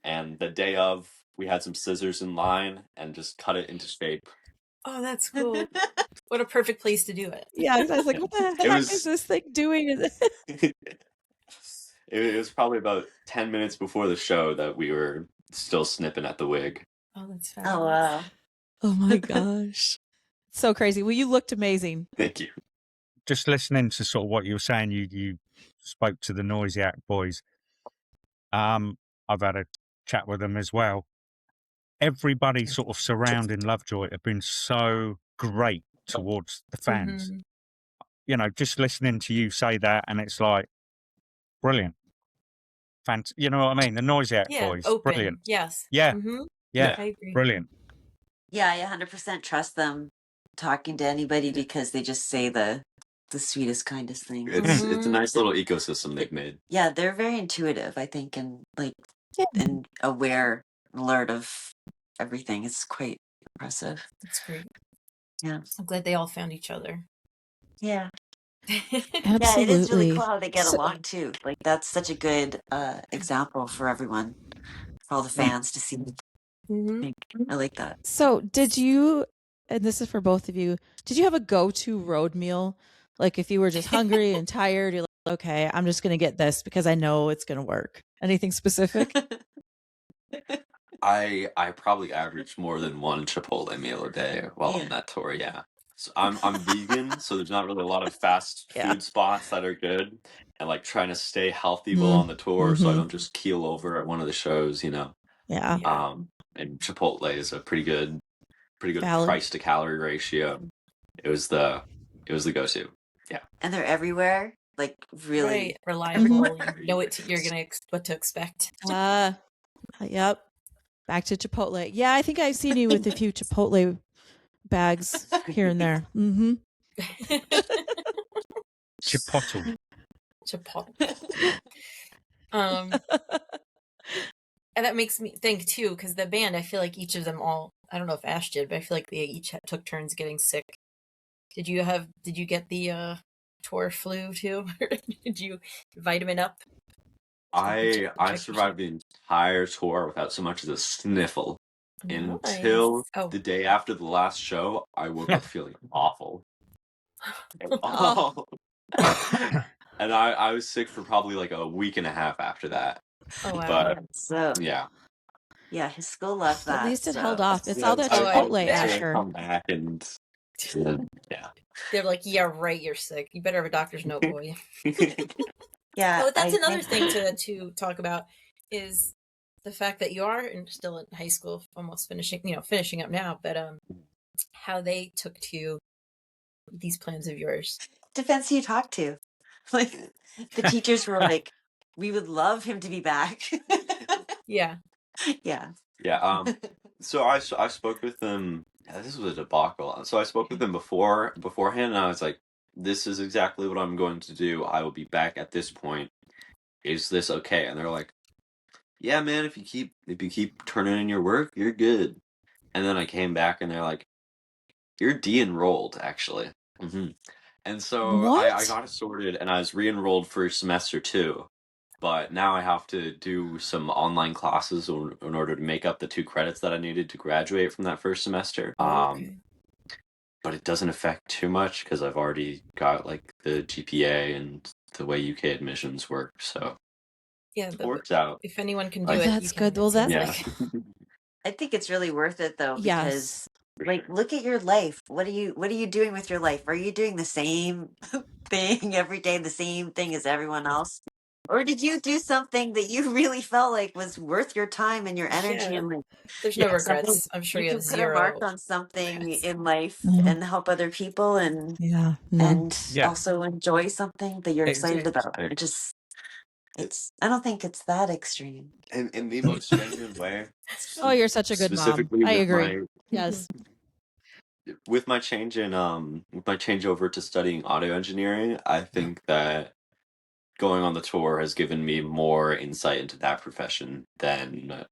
and the day of, we had some scissors in line and just cut it into shape. Oh, that's cool. What a perfect place to do it. Yeah, I was like, what the heck is this thing doing? It was probably about 10 minutes before the show that we were still snipping at the wig. Oh, that's fabulous. Oh, wow. Oh, my gosh. So crazy. Well, you looked amazing. Thank you. Just listening to sort of what you were saying, you spoke to the Noisy Act boys. I've had a chat with them as well. Everybody sort of surrounding Lovejoy have been so great towards the fans. Mm-hmm. You know, just listening to you say that, and it's like, brilliant. You know what I mean? The Noisy Act boys, open. Brilliant. Yes. Yeah. Mm-hmm. Yeah. I agree. Brilliant. Yeah, I 100% trust them talking to anybody because they just say the sweetest, kindest things. It's a nice little ecosystem they've made. Yeah, they're very intuitive, I think, and and aware, alert of everything. It's quite impressive. That's great. Yeah. I'm glad they all found each other. Yeah. Absolutely. Yeah, it is really cool how they get along too. Like that's such a good example for everyone, for all the fans to see. Mm-hmm. I like that. So did you, and this is for both of you, did you have a go-to road meal? Like if you were just hungry and tired, you're like, okay, I'm just going to get this because I know it's going to work. Anything specific? I probably averaged more than one Chipotle meal a day while on that tour, yeah. So I'm vegan, so there's not really a lot of fast food spots that are good, and like trying to stay healthy while on the tour, so I don't just keel over at one of the shows, you know. Yeah. And Chipotle is a pretty good Valid. price to calorie ratio. It was the go-to. Yeah. And they're everywhere, like really Right, reliable. You know what you're gonna what to expect. Yep. Back to Chipotle. Yeah, I think I've seen you with a few Chipotle bags here and there. Mm-hmm. Chipotle. And that makes me think too, because the band, I feel like each of them all, I don't know if Ash did, but I feel like they each took turns getting sick. Did you get the tour flu too? Did you vitamin up? I survived the entire tour without so much as a sniffle until the day after the last show. I woke up feeling awful. And I was sick for probably like a week and a half after that. Oh wow. But so yeah, his school loved that. At least it held off. It's all that Chipotle, Asher. Come back and yeah. They're like, yeah, right, you're sick. You better have a doctor's note, boy. Yeah. But that's another thing to talk about is the fact that you are still in high school, almost finishing up now, but how they took to these plans of yours. Depends who you talk to. Like the teachers were like, we would love him to be back. Yeah. Yeah. Yeah. So I spoke with them. Yeah, this was a debacle. So I spoke with them beforehand, and I was like, "This is exactly what I'm going to do. I will be back at this point. Is this okay?" And they're like, "Yeah, man. If you keep turning in your work, you're good." And then I came back, and they're like, "You're de-enrolled, actually." Mm-hmm. And so I got it sorted, and I was re-enrolled for semester 2. But now I have to do some online classes in order to make up the 2 credits that I needed to graduate from that first semester. Okay. But it doesn't affect too much because I've already got like the GPA and the way UK admissions work. So yeah, it works out. If anyone can do it, that's good. Well, I think it's really worth it though, because like, look at your life. What are you doing with your life? Are you doing the same thing every day, the same thing as everyone else? Or did you do something that you really felt like was worth your time and your energy? Yeah. And like, there's no regrets. I'm sure you have put zero a mark on something regrets in life and help other people and also enjoy something that you're excited about. I don't think it's that extreme. In the most genuine way. Oh, you're such a good mom. I agree. Yes. With my changeover to studying audio engineering, I think that going on the tour has given me more insight into that profession than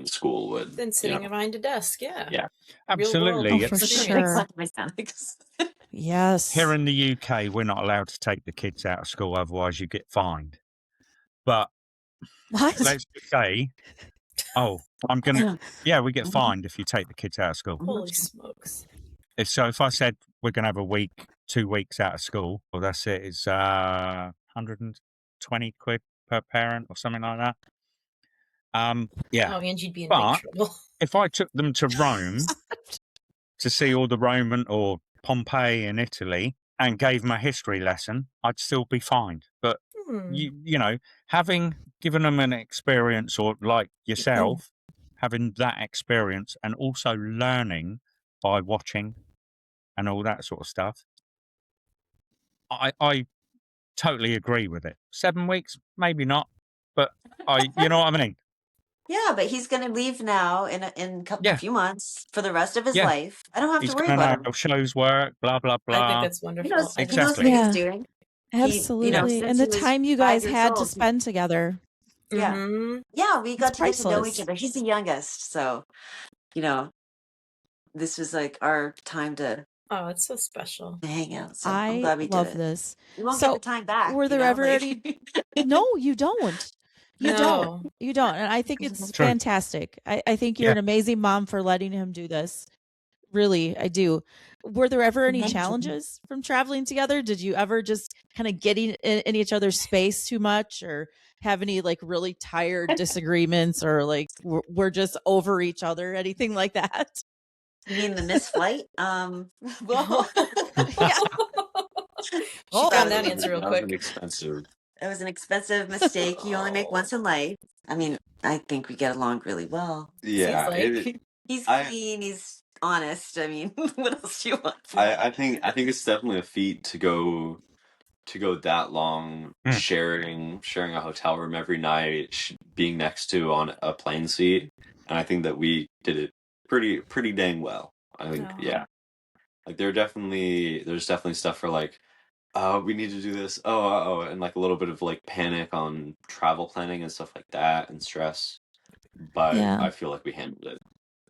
school would. Than sitting behind a desk, Yeah. Absolutely. For sure. Yes. Here in the UK, we're not allowed to take the kids out of school, otherwise you get fined. But what? Let's just say, we get fined if you take the kids out of school. Holy smokes. If I said we're going to have a week, 2 weeks out of school, well, that's it. It's 120 quid per parent or something like that. Yeah. Oh, Angie'd be in big trouble. If I took them to Rome to see all the Roman or Pompeii in Italy and gave them a history lesson, I'd still be fined. But you know, having given them an experience, or like yourself, having that experience and also learning by watching and all that sort of stuff, I totally agree with it. 7 weeks, maybe not, but you know what I mean? Yeah, but he's going to leave now in a few months for the rest of his life. I don't have to worry about him. Shows work, blah, blah, blah. I think that's wonderful. He knows what he's doing. Absolutely. And the time you guys had to spend together. Yeah. Mm-hmm. Yeah, we got to get to know each other. He's the youngest. So, this was like our time to it's so special. hang out. So I'm glad we love this. We won't get the time back. Were there ever any? No, you don't. You don't. And I think it's fantastic. I think you're an amazing mom for letting him do this. Really, I do. Were there ever any challenges from traveling together? Did you ever just kind of get in each other's space too much, or have any like really tired disagreements, or like we're just over each other, anything like that? You mean the missed flight? Well, Yeah. She found that was- answer real That was an quick. expensive. it was an expensive mistake you only make once in life. I mean, I think we get along really well. Yeah, Seems like. He's I- clean. He's honest. I mean, what else do you want? From me? I think it's definitely a feat to go that long sharing a hotel room every night, being next to on a plane seat, and I think that we did it pretty dang well. I think yeah, like there's definitely stuff for like, oh, we need to do this, and like a little bit of like panic on travel planning and stuff like that and stress, but Yeah. I feel like we handled it.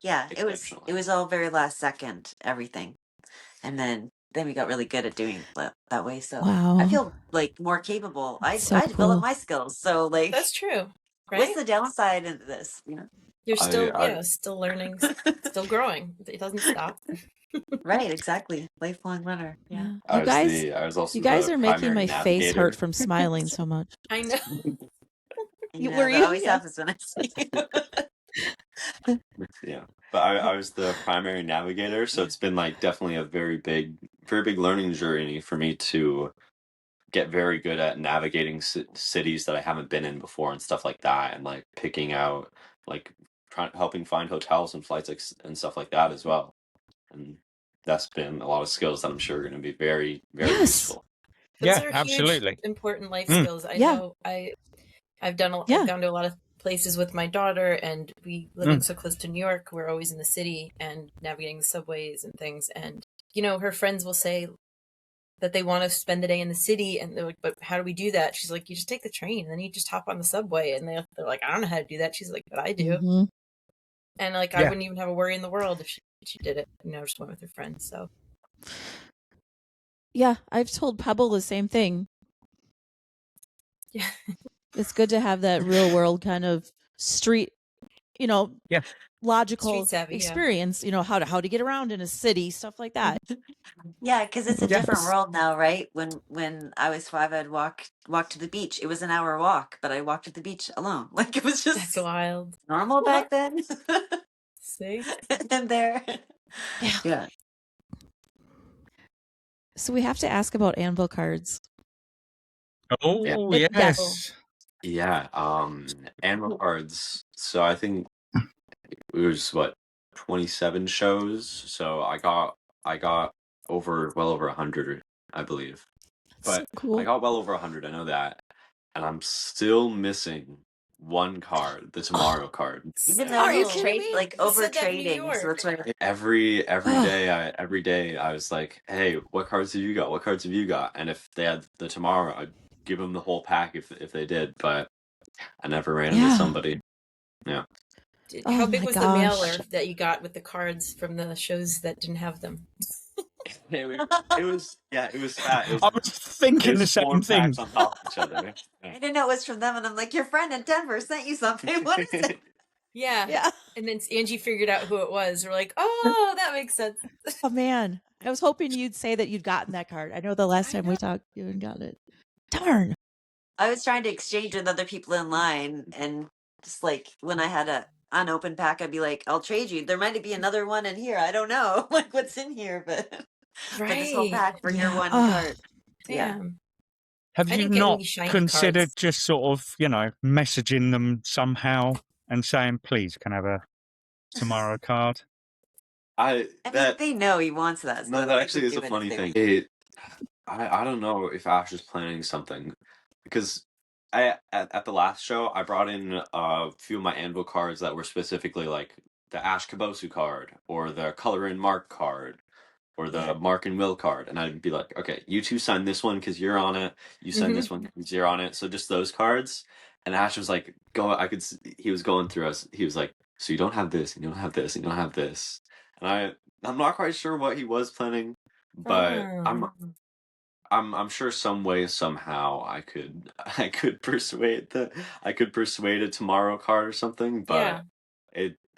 Yeah, it exceptionally. was all very last second, everything, and then we got really good at doing that way. So Wow. I feel like more capable. I So developed cool. my skills. So like, That's true. Right? what's the downside of this? You know, You're still, I- still learning, still growing. It doesn't stop. right? Exactly, lifelong learner. Yeah. I was also You guys the are making my primary face navigator. hurt from smiling so much. I know. Were that you? always Yeah. happens when I see you. Yeah, but I was the primary navigator, so it's been like definitely a very big learning journey for me to get very good at navigating cities that I haven't been in before and stuff like that, and like picking out like helping find hotels and flights and stuff like that as well. And that's been a lot of skills that I'm sure are going to be very Yes. useful. Those Yeah, are absolutely. huge, important life skills. I Yeah. know. I've gone to a lot of places with my daughter, and we living so close to New York, we're always in the city and navigating the subways and things. And her friends will say that they want to spend the day in the city, and they're like, "But how do we do that?" She's like, "You just take the train, and then you just hop on the subway." And they're like, "I don't know how to do that." She's like, "But I do." Mhm. And like, I wouldn't even have a worry in the world if she did it. Just went with her friends. So Yeah, I've told Pebble the same thing. yeah. It's good to have that real world kind of street, logical Street savvy, experience, how to get around in a city, stuff like that. Yeah, because it's a Yes. different world now, right? When I was 5, I'd walk to the beach. It was an hour walk, but I walked to the beach alone. Like it was That's just wild. normal back then. See? And there, Yeah. So we have to ask about anvil cards. Oh, Yeah. yes. Yeah, animal cards. So I think it was 27 shows. So I got well over 100, I believe. That's But so cool. I got well over 100. I know that, and I'm still missing one card, the Tomorrow card. even though Are you it's kidding me? like You over said that in New trading, so York. that's why. Every day I was like, "Hey, what cards have you got? What cards have you got?" And if they had the Tomorrow, I'd give them the whole pack if they did. But I never ran into somebody. Yeah. How Oh big my was gosh. the mailer that you got with the cards from the shows that didn't have them? It was fat. It was, I was thinking the four same thing. packs on top of each other. I didn't know it was from them, and I'm like, your friend in Denver sent you something. What is it? Yeah. Yeah. And then Angie figured out who it was. We're like, oh, that makes sense. Oh man. I was hoping you'd say that you'd gotten that card. I know the last I time we know. talked, you hadn't got it. Darn. I was trying to exchange with other people in line, and just like when I had a unopened pack, I'd be like, "I'll trade you. There might be another one in here. I don't know, like what's in here, but this whole Right. pack for your Yeah. one Oh. card." Yeah. Damn. Have I you didn't get not any shiny considered cards. just sort of, messaging them somehow and saying, please, can I have a Tomorrow card? I mean, they know he wants that. So No, I that don't actually think is we a do funny anything. thing. I don't know if Ash is planning something, because at the last show I brought in a few of my anvil cards that were specifically like the Ash Kabosu card or the Color in Mark card or the Mark and Will card, and I'd be like, okay, you two sign this one because you're on it. You sign this one because you're on it. So just those cards. And Ash was like, he was going through us. He was like, so you don't have this, and you don't have this, and you don't have this. And I'm not quite sure what he was planning, but I'm sure some way somehow I could persuade a Tomorrow card or something, but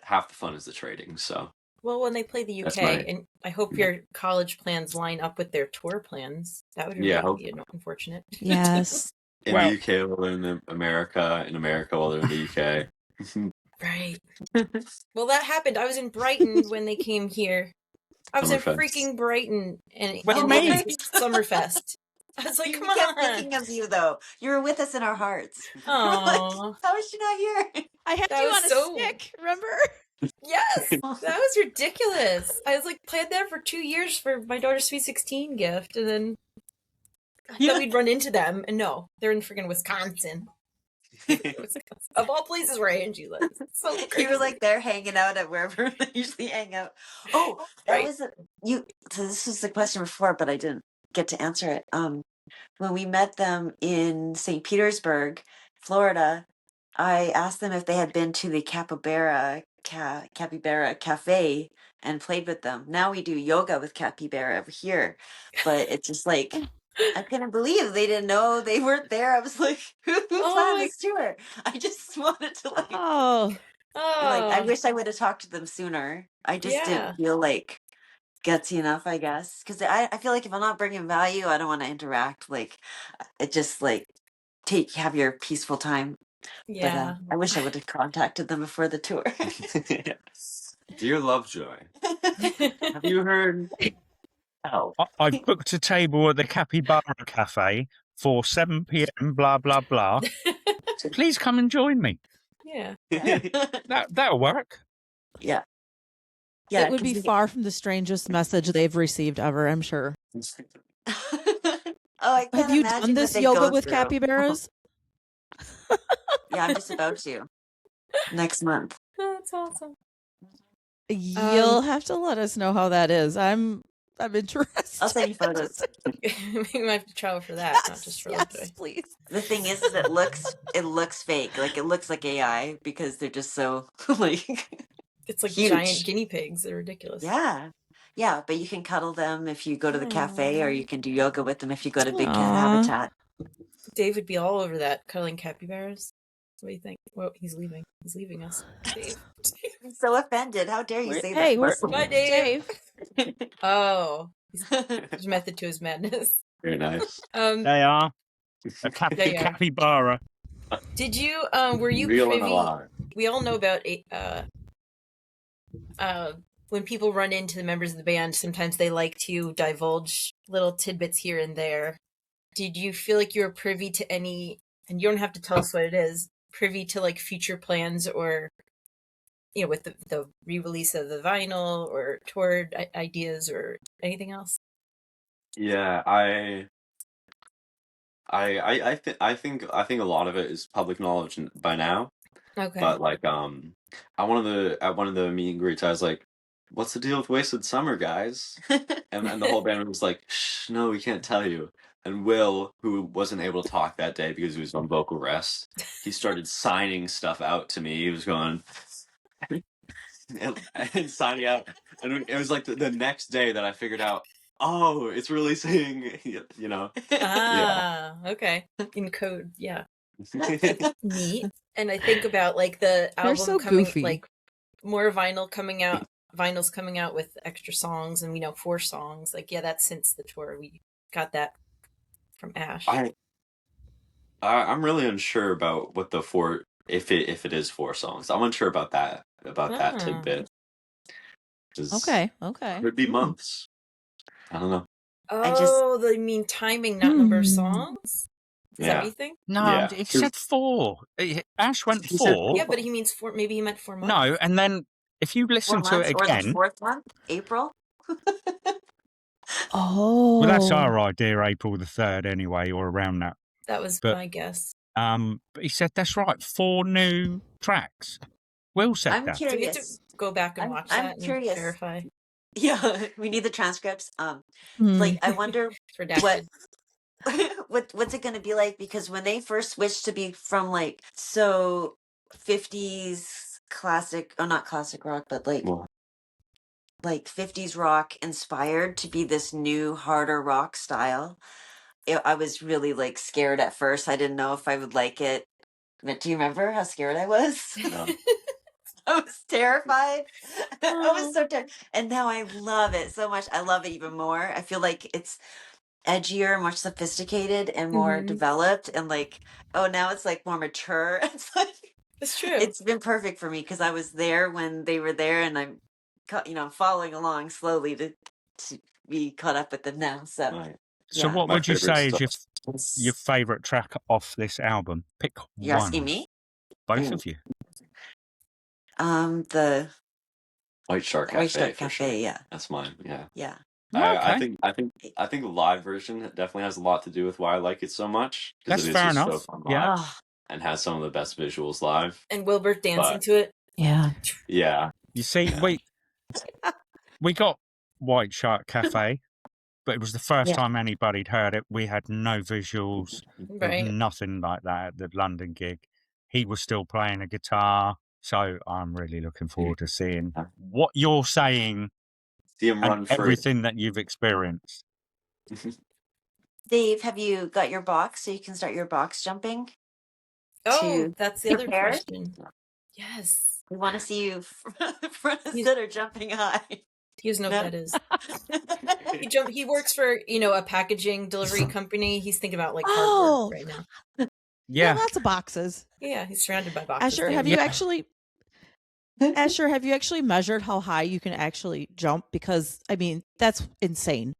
half the fun is the trading. So Well, when they play the UK, and I hope your college plans line up with their tour plans. That would really be unfortunate. Yes. in the UK while they're in America, while they're in the UK. Right. Well, that happened. I was in Brighton when they came here. I was in freaking Brighton and Summerfest. I was like, come on. We kept thinking of you, though. You were with us in our hearts. We're like, how is she not here? I had you on a stick, remember? Yes, that was ridiculous. I was like, planned that for 2 years for my daughter's Sweet 16 gift, and then I thought we'd run into them, and no, they're in freaking Wisconsin. Of all places where Angie lives. So crazy. You were like there hanging out at wherever they usually hang out. Oh, that was you. So this was the question before, but I didn't get to answer it. When we met them in St. Petersburg, Florida, I asked them if they had been to the Capybara Cafe and played with them. Now we do yoga with Capybara over here, but it's just like I couldn't believe they didn't know they weren't there. I was like, who planned this tour? I just wanted to like, like I wish I would have talked to them sooner. I just didn't feel like gutsy enough, I guess, because I feel like if I'm not bringing value, I don't want to interact. Like, it just like have your peaceful time. Yeah, but I wish I would have contacted them before the tour. Dear Lovejoy, have you heard? I've booked a table at the Capybara Cafe for 7 p.m. Blah blah blah. Please come and join me. Yeah, that'll work. Yeah. It would be far from the strangest message they've received ever, I'm sure. I can't Have you imagine done this what they yoga go with through. capybaras? Yeah, I'm just about to. Next month. That's awesome. You'll have to let us know how that is. I'm interested. I'll send you photos. We might have to travel for that, not just for Lovejoy. Please. The thing is it looks fake. Like, it looks like AI because they're just so like it's like huge. Giant guinea pigs. They're ridiculous. Yeah. Yeah, but you can cuddle them if you go to the cafe, or you can do yoga with them if you go to Big Cat Habitat. Dave would be all over that, cuddling capybaras. What do you think? Well, he's leaving. He's leaving us. Dave. I'm so offended. How dare you say that? Bye, Dave. Oh, there's method to his madness. Very nice. They are a capybara. Did you? Were you Real privy? and alive. We all know about when people run into the members of the band. Sometimes they like to divulge little tidbits here and there. Did you feel like you were privy to any? And you don't have to tell us what it is. Privy to like future plans, or with the re-release of the vinyl or tour ideas or anything else? Yeah, I think a lot of it is public knowledge by now. Okay. But like at one of the meet and greets, I was like, "What's the deal with Wasted Summer, guys?" and the whole band was like, "Shh, no, we can't tell you." And Will, who wasn't able to talk that day because he was on vocal rest, he started signing stuff out to me. He was going and signing out, and it was like the next day that I figured out, oh, it's releasing, Okay, in code. Yeah. Neat. And I think about like the album coming, like more vinyls coming out with extra songs, and 4 songs. Like, yeah, that's since the tour. We got that from Ash. I'm really unsure about what the 4, if it is 4 songs. I'm unsure about that tidbit. Okay. Could be months. I don't know. Oh, they mean timing, not number of songs? Is that what you think? No, it said 4. Ash went 4. Yeah, but he means 4. Maybe he meant 4 months. No, and then if you listen to it again, or the 4th month, April. Oh, well, that's our idea, April the 3rd, anyway, or around that. That was my guess. But he said that's right, 4 new tracks. Will said I'm that. curious. Do we have to go back and watch that? I'm curious. And verify. Yeah, we need the transcripts. Like, I wonder what's it going to be like, because when they first switched to be from like 50s classic, not classic rock, but like 50s rock inspired to be this new harder rock style, I was really like scared at first. I didn't know if I would like it. But do you remember how scared I was? No. I was terrified. I was so terrified. And now I love it so much. I love it even more. I feel like it's edgier, more sophisticated, and more developed. And like, now it's like more mature. It's like, It's true. It's been perfect for me because I was there when they were there, and I'm, following along slowly to be caught up with them now. So, Right. So what My would you favorite say is stuff. your favorite track off this album? Pick You're asking one. me? Both of you. The White Shark Cafe. White Shark for Cafe, sure. yeah. That's mine. Yeah. Yeah. Okay. I think the live version definitely has a lot to do with why I like it so much, because That's it is fair just so enough. fun Yeah. live Oh, and has some of the best visuals live. And Wilbur dancing But to it. Yeah. yeah, You see, yeah. we got White Shark Cafe, but it was the first Yeah. time anybody'd heard it. We had no visuals, Right. nothing like that at the London gig. He was still playing a guitar, so I'm really looking forward to seeing what you're saying See him run and free. everything that you've experienced. Dave, have you got your box so you can start your box jumping? Oh, that's the other prepare? question. Yes. We want to see you front and center jumping high. He doesn't know what that is. He works for, a packaging delivery company. He's thinking about like cardboard right now. Yeah. Lots of boxes. Yeah, he's surrounded by boxes. Asher, have you actually measured how high you can actually jump? Because I mean, that's insane.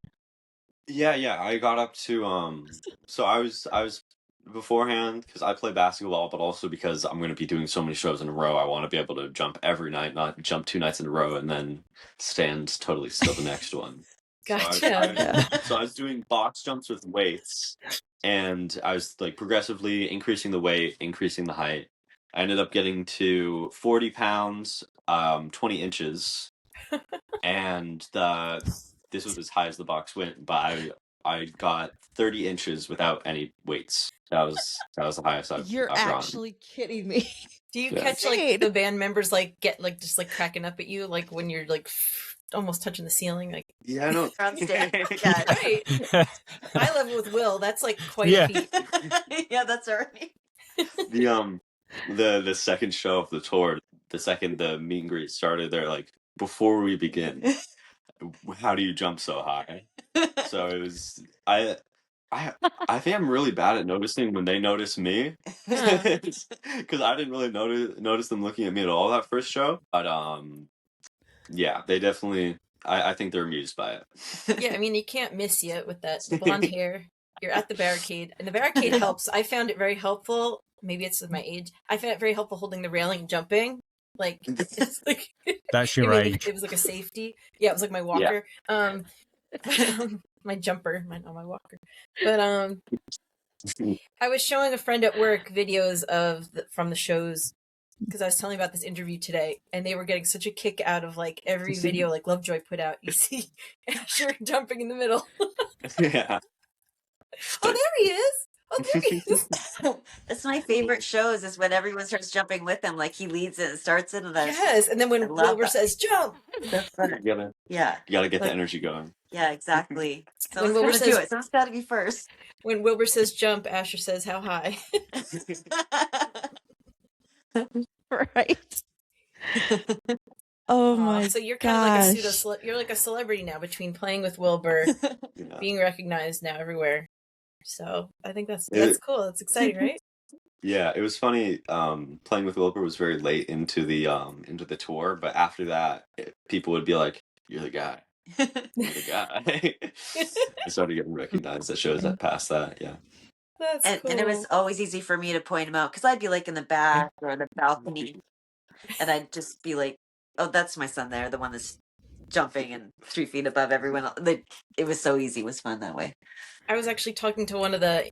Yeah. I got up to so I was beforehand, because I play basketball, but also because I'm going to be doing so many shows in a row, I want to be able to jump every night, not jump 2 nights in a row and then stand totally still the next one. Gotcha. So I was doing box jumps with weights, and I was like progressively increasing the weight, increasing the height. I ended up getting to 40 pounds, 20 inches, and this was as high as the box went, but I got 30 inches without any weights. That was the highest I've You're gone. actually kidding me. Do you Yeah. catch like the band members like get like just like cracking up at you like when you're like almost touching the ceiling? Like, Yeah, I know. On stage. Yeah. right. Eye level with Will, that's like quite a feat. Yeah, that's all right. The second show of the tour, the second the meet and greet started, they're like, before we begin, how do you jump so high? So it was I think I'm really bad at noticing when they notice me, because I didn't really notice them looking at me at all that first show. But yeah, they definitely. I think they're amused by it. Yeah, I mean, you can't miss you with that blonde hair. You're at the barricade, and the barricade helps. I found it very helpful. Maybe it's with my age. I found it very helpful holding the railing and jumping. Like, it's like That's your age. It was like a safety. Yeah, it was like my walker. Yeah. My jumper, not my walker. But I was showing a friend at work videos from the shows, because I was telling about this interview today, and they were getting such a kick out of like every video like Lovejoy put out. You see Asher jumping in the middle. Yeah. Oh, there he is. Oh, there he is. That's my favorite shows, is when everyone starts jumping with him. Like he leads it and starts it. And yes, and then when Wilbur says jump. That's funny. You gotta get the energy going. Yeah, exactly. So when Wilbur says, someone's got to be first. When Wilbur says jump, Asher says how high. Right. Oh my! So you're kind of like you're like a celebrity now, between playing with Wilbur, being recognized now everywhere. So I think that's cool. That's exciting, right? Yeah, it was funny. Playing with Wilbur was very late into the tour, but after that, people would be like, "You're the guy." You're the guy. I started getting recognized at shows that past that. Yeah. That's cool. And it was always easy for me to point him out, because I'd be like in the back or the balcony, and I'd just be like, "Oh, that's my son there, the one that's jumping and 3 feet above everyone else." It was so easy. It was fun that way. I was actually talking to one of the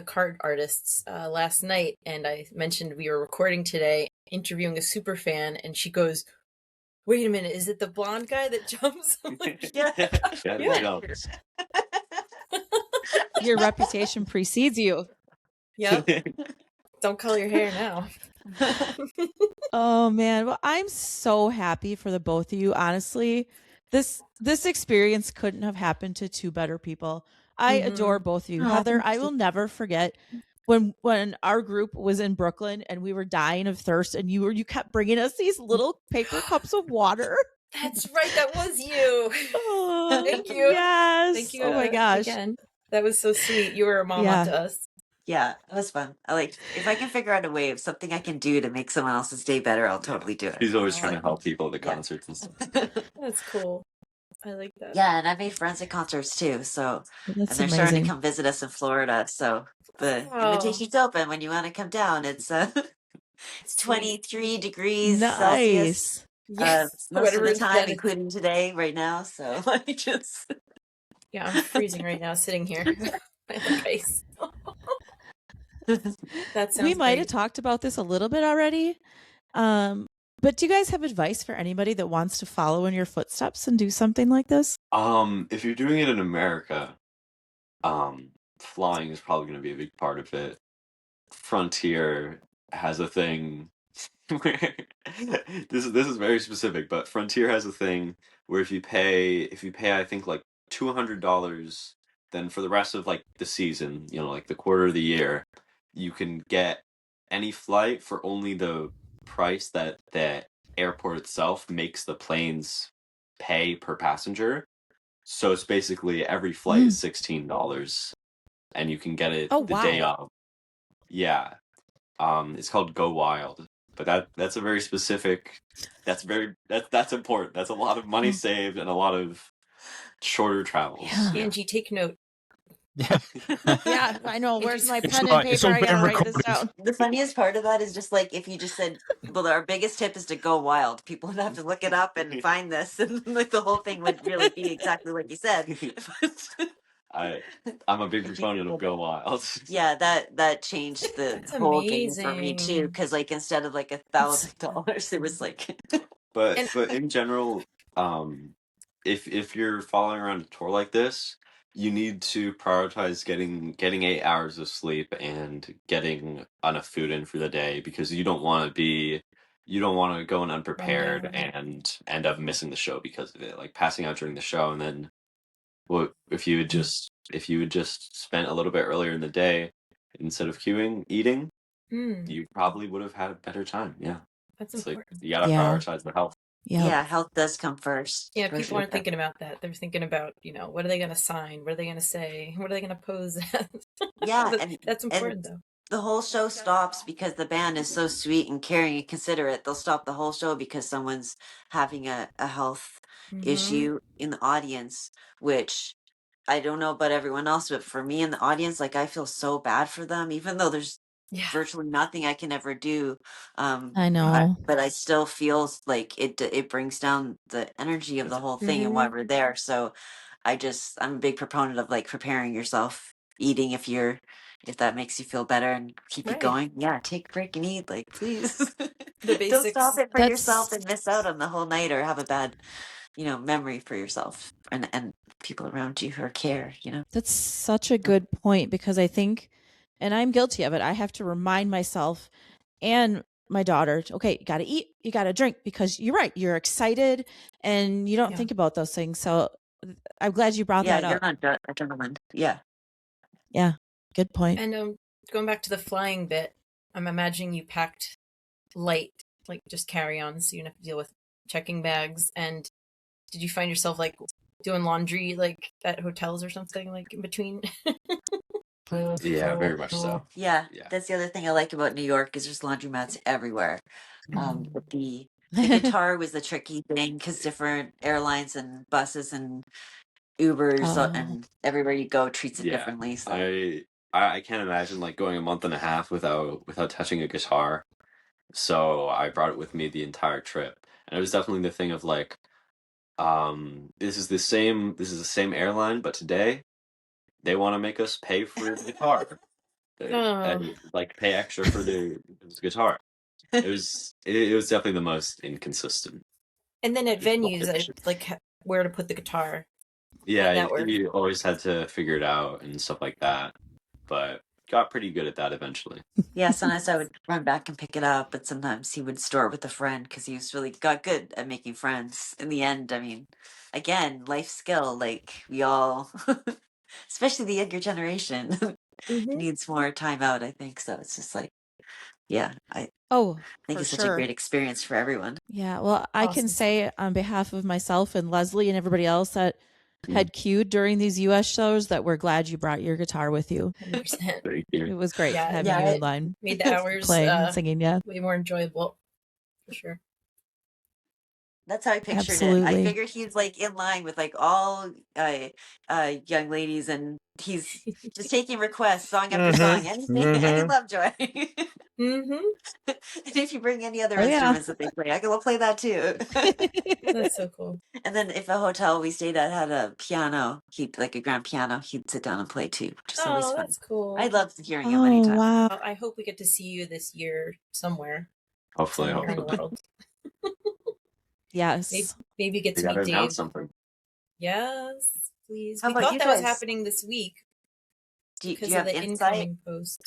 card artists last night, and I mentioned we were recording today, interviewing a super fan, and she goes, "Wait a minute, is it the blonde guy that jumps?" I'm like, yeah. Your reputation precedes you. Yep. Don't color your hair now. Oh man, well, I'm so happy for the both of you. Honestly, this experience couldn't have happened to two better people. I adore both of you. Heather, I will never forget when our group was in Brooklyn and we were dying of thirst, and you kept bringing us these little paper cups of water. That's right, that was you. Oh, thank you. Yes. Thank you. Oh my gosh. Again. That was so sweet. You were a mama to us. Yeah, it was fun. I like if I can figure out a way of something I can do to make someone else's day better, I'll totally do it. He's always trying Like, to help people at the yeah. concerts and stuff. That's cool. I like that. Yeah, and I made friends at concerts too. So, That's and they're starting amazing. to come visit us in Florida. So the Oh. invitation's open when you want to come down. It's it's 23 degrees Celsius. Nice. Most of the time, including today, right now. So I just Yeah, I'm freezing right now, sitting here. My face. That sounds. We might great. have talked about this a little bit already. But do you guys have advice for anybody that wants to follow in your footsteps and do something like this? If you're doing it in America, flying is probably going to be a big part of it. Frontier has a thing where this is very specific, but Frontier has a thing where if you pay I think like $200, then for the rest of like the season, like the quarter of the year, you can get any flight for only the price that the airport itself makes the planes pay per passenger. So it's basically every flight is $16, and you can get it the day of. Yeah. It's called Go Wild, but that's a very specific. That's important. That's a lot of money saved and a lot of shorter travels. Yeah. Angie, take note. Yeah, I know. Where's my It's pen like- and it's paper? all I gotta being write this recorded. down. the funniest part of that is just like if you just said, "Well, our biggest tip is to go wild." People would have to look it up and find this, and like the whole thing would really be exactly like you said. I'm a big proponent of Go Wild. Yeah, that changed the That's whole game for me too. amazing. Because like instead of like $1,000, it was like But And- in general, if you're following around a tour like this, you need to prioritize getting 8 hours of sleep and getting enough food in for the day, because you don't want to go in unprepared down. and end up missing the show because of it, like passing out during the show. And then what if you had just spent a little bit earlier in the day instead of eating, you probably would have had a better time. Yeah. That's It's important. like you gotta Yeah. prioritize the health. yeah, health does come first. Yeah, for people sure. aren't thinking about that. They're thinking about, what are they going to sign? What are they going to say? What are they going to pose as? Yeah, That's important, though. The whole show stops because the band is so sweet and caring and considerate. They'll stop the whole show because someone's having a health issue in the audience, which I don't know about everyone else, but for me in the audience, like I feel so bad for them, even though there's virtually nothing I can ever do. I know. But I still feel like it brings down the energy of the whole thing and why we're there. So I'm a big proponent of like preparing yourself, eating if that makes you feel better and keep you going. Yeah, take a break and eat, like please. The Don't stop it for That's- yourself and miss out on the whole night or have a bad, memory for yourself and people around you who care, That's such a good point, because I think, and I'm guilty of it, I have to remind myself and my daughter, okay, you got to eat, you got to drink, because you're right, you're excited and you don't think about those things. So I'm glad you brought that up. Yeah, you're not a gentleman. Yeah. Yeah, good point. And going back to the flying bit, I'm imagining you packed light, like just carry-on, so you don't have to deal with checking bags. And did you find yourself like doing laundry like at hotels or something, like in between? Yeah, very much so. Yeah, that's the other thing I like about New York is there's laundromats everywhere. But the guitar was the tricky thing because different airlines and buses and Ubers and everywhere you go treats it differently. So I can't imagine like going a month and a half without touching a guitar. So I brought it with me the entire trip, and it was definitely the thing of like, this is the same airline, but today they want to make us pay for the guitar. And, like pay extra for the guitar. It was definitely the most inconsistent. And then at venues, like where to put the guitar. Yeah, you always had to figure it out and stuff like that, but got pretty good at that eventually. Yeah, sometimes I would run back and pick it up, but sometimes he would store it with a friend because he got good at making friends. In the end, I mean, again, life skill. Like we all, especially the younger generation, needs more time out. I think so. It's just like, yeah, I think it's such a great experience for everyone. Yeah, well, I can say on behalf of myself and Lesley and everybody else that had cued during these US shows that we're glad you brought your guitar with you. 100%. Thank It you. was great having Yeah, you in it line Made the hours playing and singing. Yeah, way more enjoyable, for sure. That's how I pictured it. I absolutely. figured he's like in line with like all young ladies, and he's just taking requests, song after song, anything, any Lovejoy. Mm-hmm. And if you bring any other Oh, yeah. instruments that they play, I can go play that too. That's so cool. And then if a hotel we stayed at had a piano, he'd like a grand piano, he'd sit down and play too, which is always Oh, fun. that's cool. I love hearing him Oh, anytime. wow. Well, I hope we get to see you this year somewhere. Hopefully, Somewhere in the hopefully. world. Yes. Maybe get You to gotta meet announce Dave. something. Yes, please. How We about thought you that was guys? happening this week Do you because of have the insight? incoming post.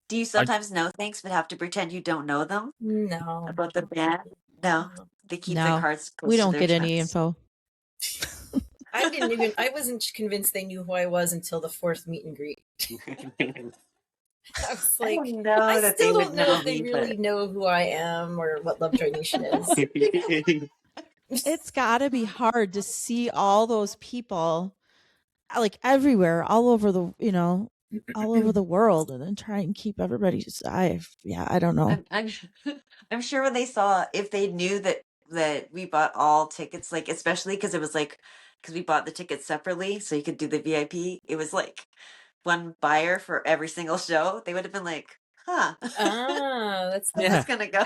Do you sometimes know things but have to pretend you don't know them No. about the band? No, No. they keep their No, cards close we to don't their get any chest. info. I wasn't convinced they knew who I was until the fourth meet and greet. I was I like, don't know I that they still would don't know know if they me, really but know who I am or what Lovejoy Nation is. It's got to be hard to see all those people like everywhere, all over the, all over the world, and then try and keep everybody. I don't know. I'm I'm sure when they saw, if they knew that we bought all tickets, like especially because it was like, because we bought the tickets separately so you could do the VIP, it was like one buyer for every single show, they would have been like, huh, That's how's Yeah. this gonna go?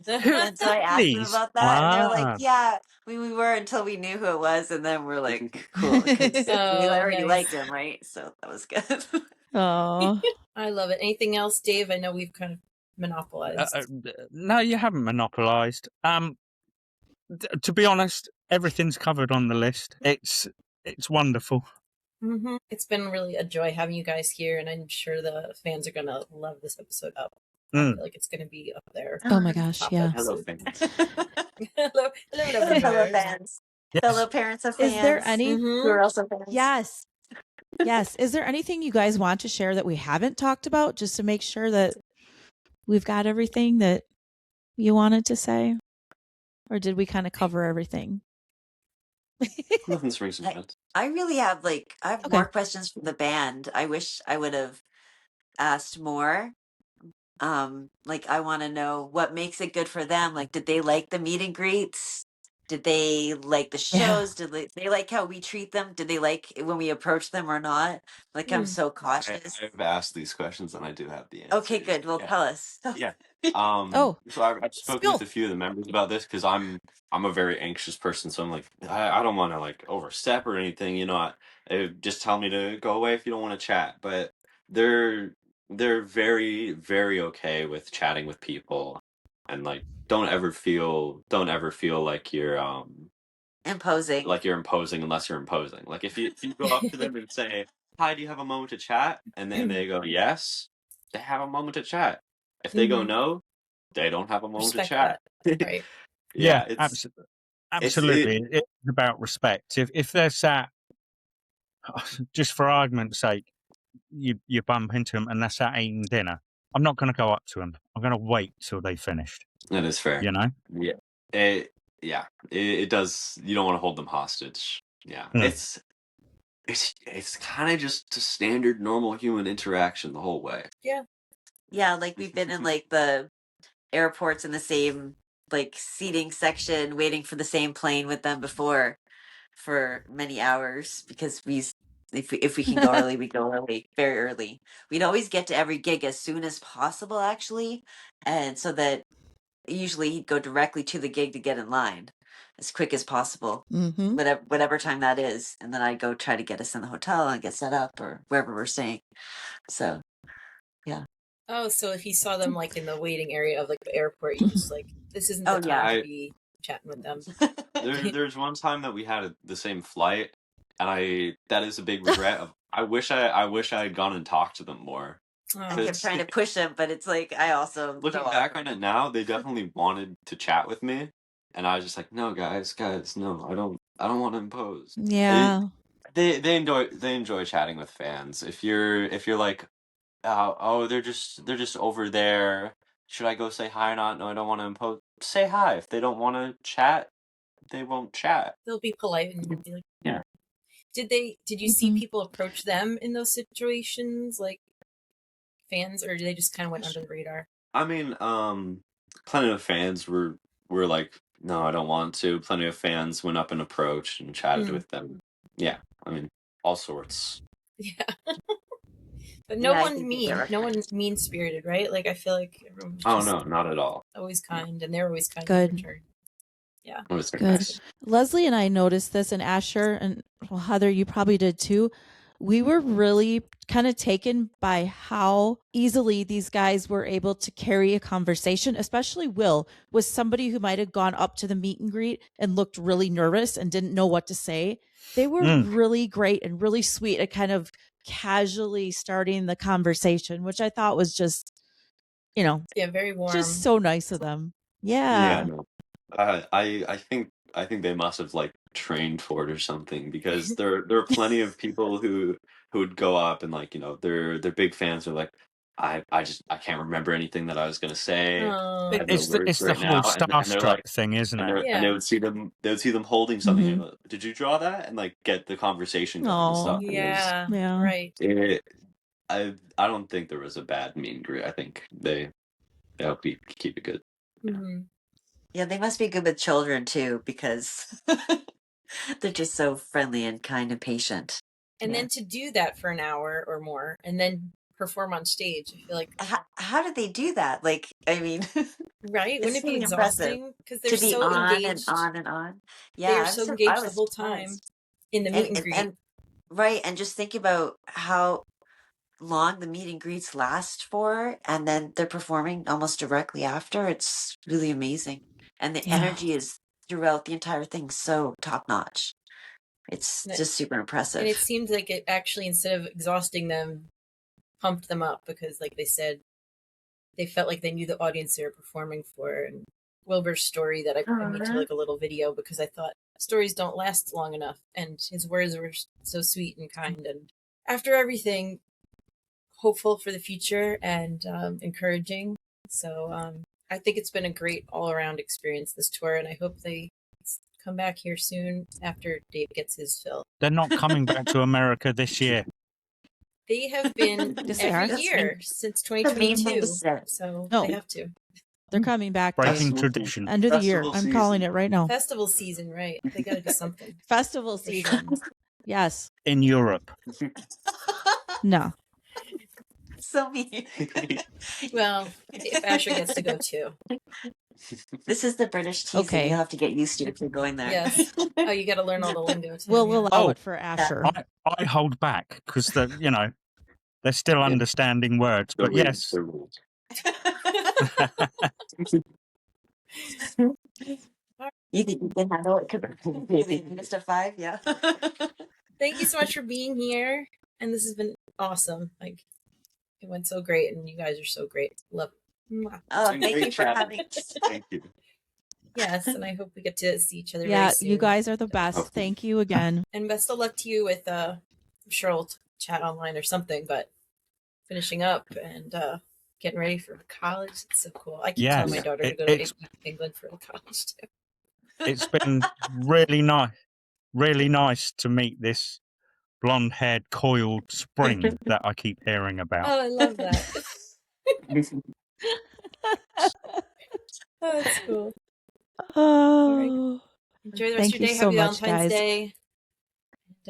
And so I asked them Please. about that, and they're like, Ah. yeah, we were until we knew who it was, and then we're like, cool, because we already nice. liked him, right? So that was good. Oh, I love it. Anything else, Dave? I know we've kind of monopolized. No, you haven't monopolised. To be honest, everything's covered on the list. It's wonderful. Mm-hmm. It's been really a joy having you guys here, and I'm sure the fans are gonna love this episode up. I feel like it's gonna be up there. oh my gosh, Top yeah. Hello, episode. fans. hello, Fellow Lovejoyers. fans, Yes. fellow parents of fans. Is there any? Who are also fans? Yes. Yes. Is there anything you guys want to share that we haven't talked about, just to make sure that we've got everything that you wanted to say? Or did we kind of cover everything? Nothing's rings some bells. I really have I have Okay. more questions from the band. I wish I would have asked more. Like I want to know what makes it good for them. Like, did they like the meet and greets? Did they like the Yeah. shows? Did they like how we treat them? Did they like it when we approach them or not? Like, I'm so cautious. I've asked these questions and I do have the answer. Okay, good. Well, tell us. Yeah. Oh. So I've spoken Spill. with a few of the members about this because I'm a very anxious person, so I'm like I don't want to like overstep or anything, you know. Just tell me to go away if you don't want to chat. But they're very very okay with chatting with people, and like don't ever feel like you're Imposing. like you're imposing unless you're imposing. Like if you go up to them and say, "Hi, do you have a moment to chat?" and then they go yes, they have a moment to chat. If they go no, they don't have a moment Respect to chat. that, right? Yeah, absolutely. It's about respect. If they're sat, just for argument's sake, you bump into them and they're sat eating dinner, I'm not going to go up to them. I'm going to wait till they finished. that is fair. You know? Yeah. It does. You don't want to hold them hostage. Yeah, it's kind of just a standard normal human interaction the whole way. Yeah, like we've been in like the airports in the same like seating section, waiting for the same plane with them before for many hours because if we can go early, we go early, very early. We'd always get to every gig as soon as possible, actually, and so that usually he'd go directly to the gig to get in line as quick as possible, Mm-hmm. whatever time that is, and then I'd go try to get us in the hotel and get set up or wherever we're staying. So, yeah. Oh, so if you saw them like in the waiting area of like the airport, you just like this isn't the Oh, yeah. time to be chatting with them. There's one time that we had the same flight, and that is a big regret. I wish I had gone and talked to them more. I kept trying to push them, but it's like I also Looking back on it now, they definitely wanted to chat with me, and I was just like, no, guys, no, I don't want to impose. Yeah. They enjoy chatting with fans. If you're like, oh, they're just over there. Should I go say hi or not? No, I don't want to impose. Say hi. If they don't want to chat, they won't chat. They'll be polite and be like, Yeah. Did you see people approach them in those situations, like fans, or did they just kind of went under the radar? I mean, plenty of fans were like, no, I don't want to. Plenty of fans went up and approached and chatted with them. Yeah, I mean, all sorts. Yeah. But no one's mean spirited, right? Like I feel like everyone was just no, not at all. always kind, and they're always kind Good. in return. Yeah. Good. Nice. Lesley and I noticed this, and Asher and Heather, you probably did too. We were really kind of taken by how easily these guys were able to carry a conversation, especially Will was somebody who might have gone up to the meet and greet and looked really nervous and didn't know what to say. They were really great and really sweet at kind of casually starting the conversation, which I thought was just, very warm. Just so nice of them. Yeah. No. I think they must have like trained for it or something, because there are plenty of people who would go up and like, they're big fans. Are like, I can't remember anything that I was gonna say. It's the whole starstruck thing, isn't it? And they would see them holding something. And like, did you draw that? And like get the conversation going and stuff. Yeah, right. I don't think there was a bad meet and greet. I think they help keep it good. Mm-hmm. Yeah, they must be good with children too, because they're just so friendly and kind and patient. And then to do that for an hour or more and then perform on stage, I feel like how did they do that? Like, I mean, right? Wouldn't it be exhausting? Because they're to be so on engaged. and on and on. Yeah, they're so engaged the whole time in the meet and greet. Right, and just think about how long the meet and greets last for, and then they're performing almost directly after. It's really amazing, and the energy is throughout the entire thing so top notch. It's just super impressive. And it seemed like it actually, instead of exhausting them, pumped them up, because like they said, they felt like they knew the audience they were performing for. And Wilbur's story that I made to like a little video, because I thought stories don't last long enough, and his words were so sweet and kind, and after everything, hopeful for the future and encouraging. So I think it's been a great all-around experience, this tour, and I hope they come back here soon after Dave gets his fill. They're not coming back to America this year. They have been every year since 2022, so they have to. They're coming back. Breaking tradition. End of the year. I'm calling it right now. Festival season, right? They got to do something. Festival season. Yes. In Europe. No. So mean. Well, if Asher gets to go too. This is the British teasing. Okay. You'll have to get used to if you're going there. Yes. Oh, you got to learn all the lingo too. We'll allow it for Asher. I hold back because they're still understanding words. But yes. You think you can handle it? Mr. 5, yeah. Thank you so much for being here. And this has been awesome. Like, it went so great, and you guys are so great. Love it. Oh, thank you for having us. Thank you. Yes, and I hope we get to see each other. Yeah, very soon. You guys are the best. Thank you again. And best of luck to you with, I'm sure we'll chat online or something, but finishing up and getting ready for college. It's so cool. I keep telling my daughter to go to England for college too. It's been really nice to meet this blonde-haired, coiled spring that I keep hearing about. Oh, I love that. Oh, that's cool. Oh, enjoy the rest of your day. Happy Valentine's Day.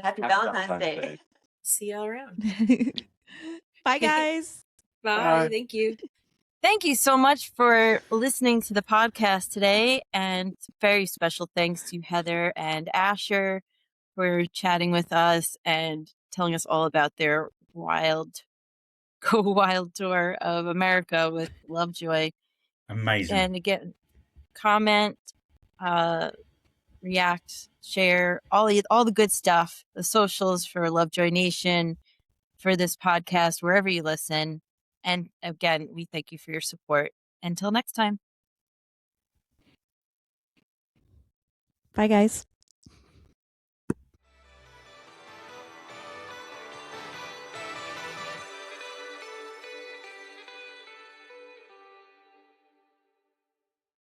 Happy Valentine's Day. See y'all around. Bye, guys. Bye. Thank you. Thank you so much for listening to the podcast today. And very special thanks to Heather and Asher for chatting with us and telling us all about their Go Wild tour of America with Lovejoy. Amazing. And again, comment, react, share, all the good stuff, the socials for Lovejoy Nation, for this podcast, wherever you listen. And again, we thank you for your support. Until next time. Bye, guys.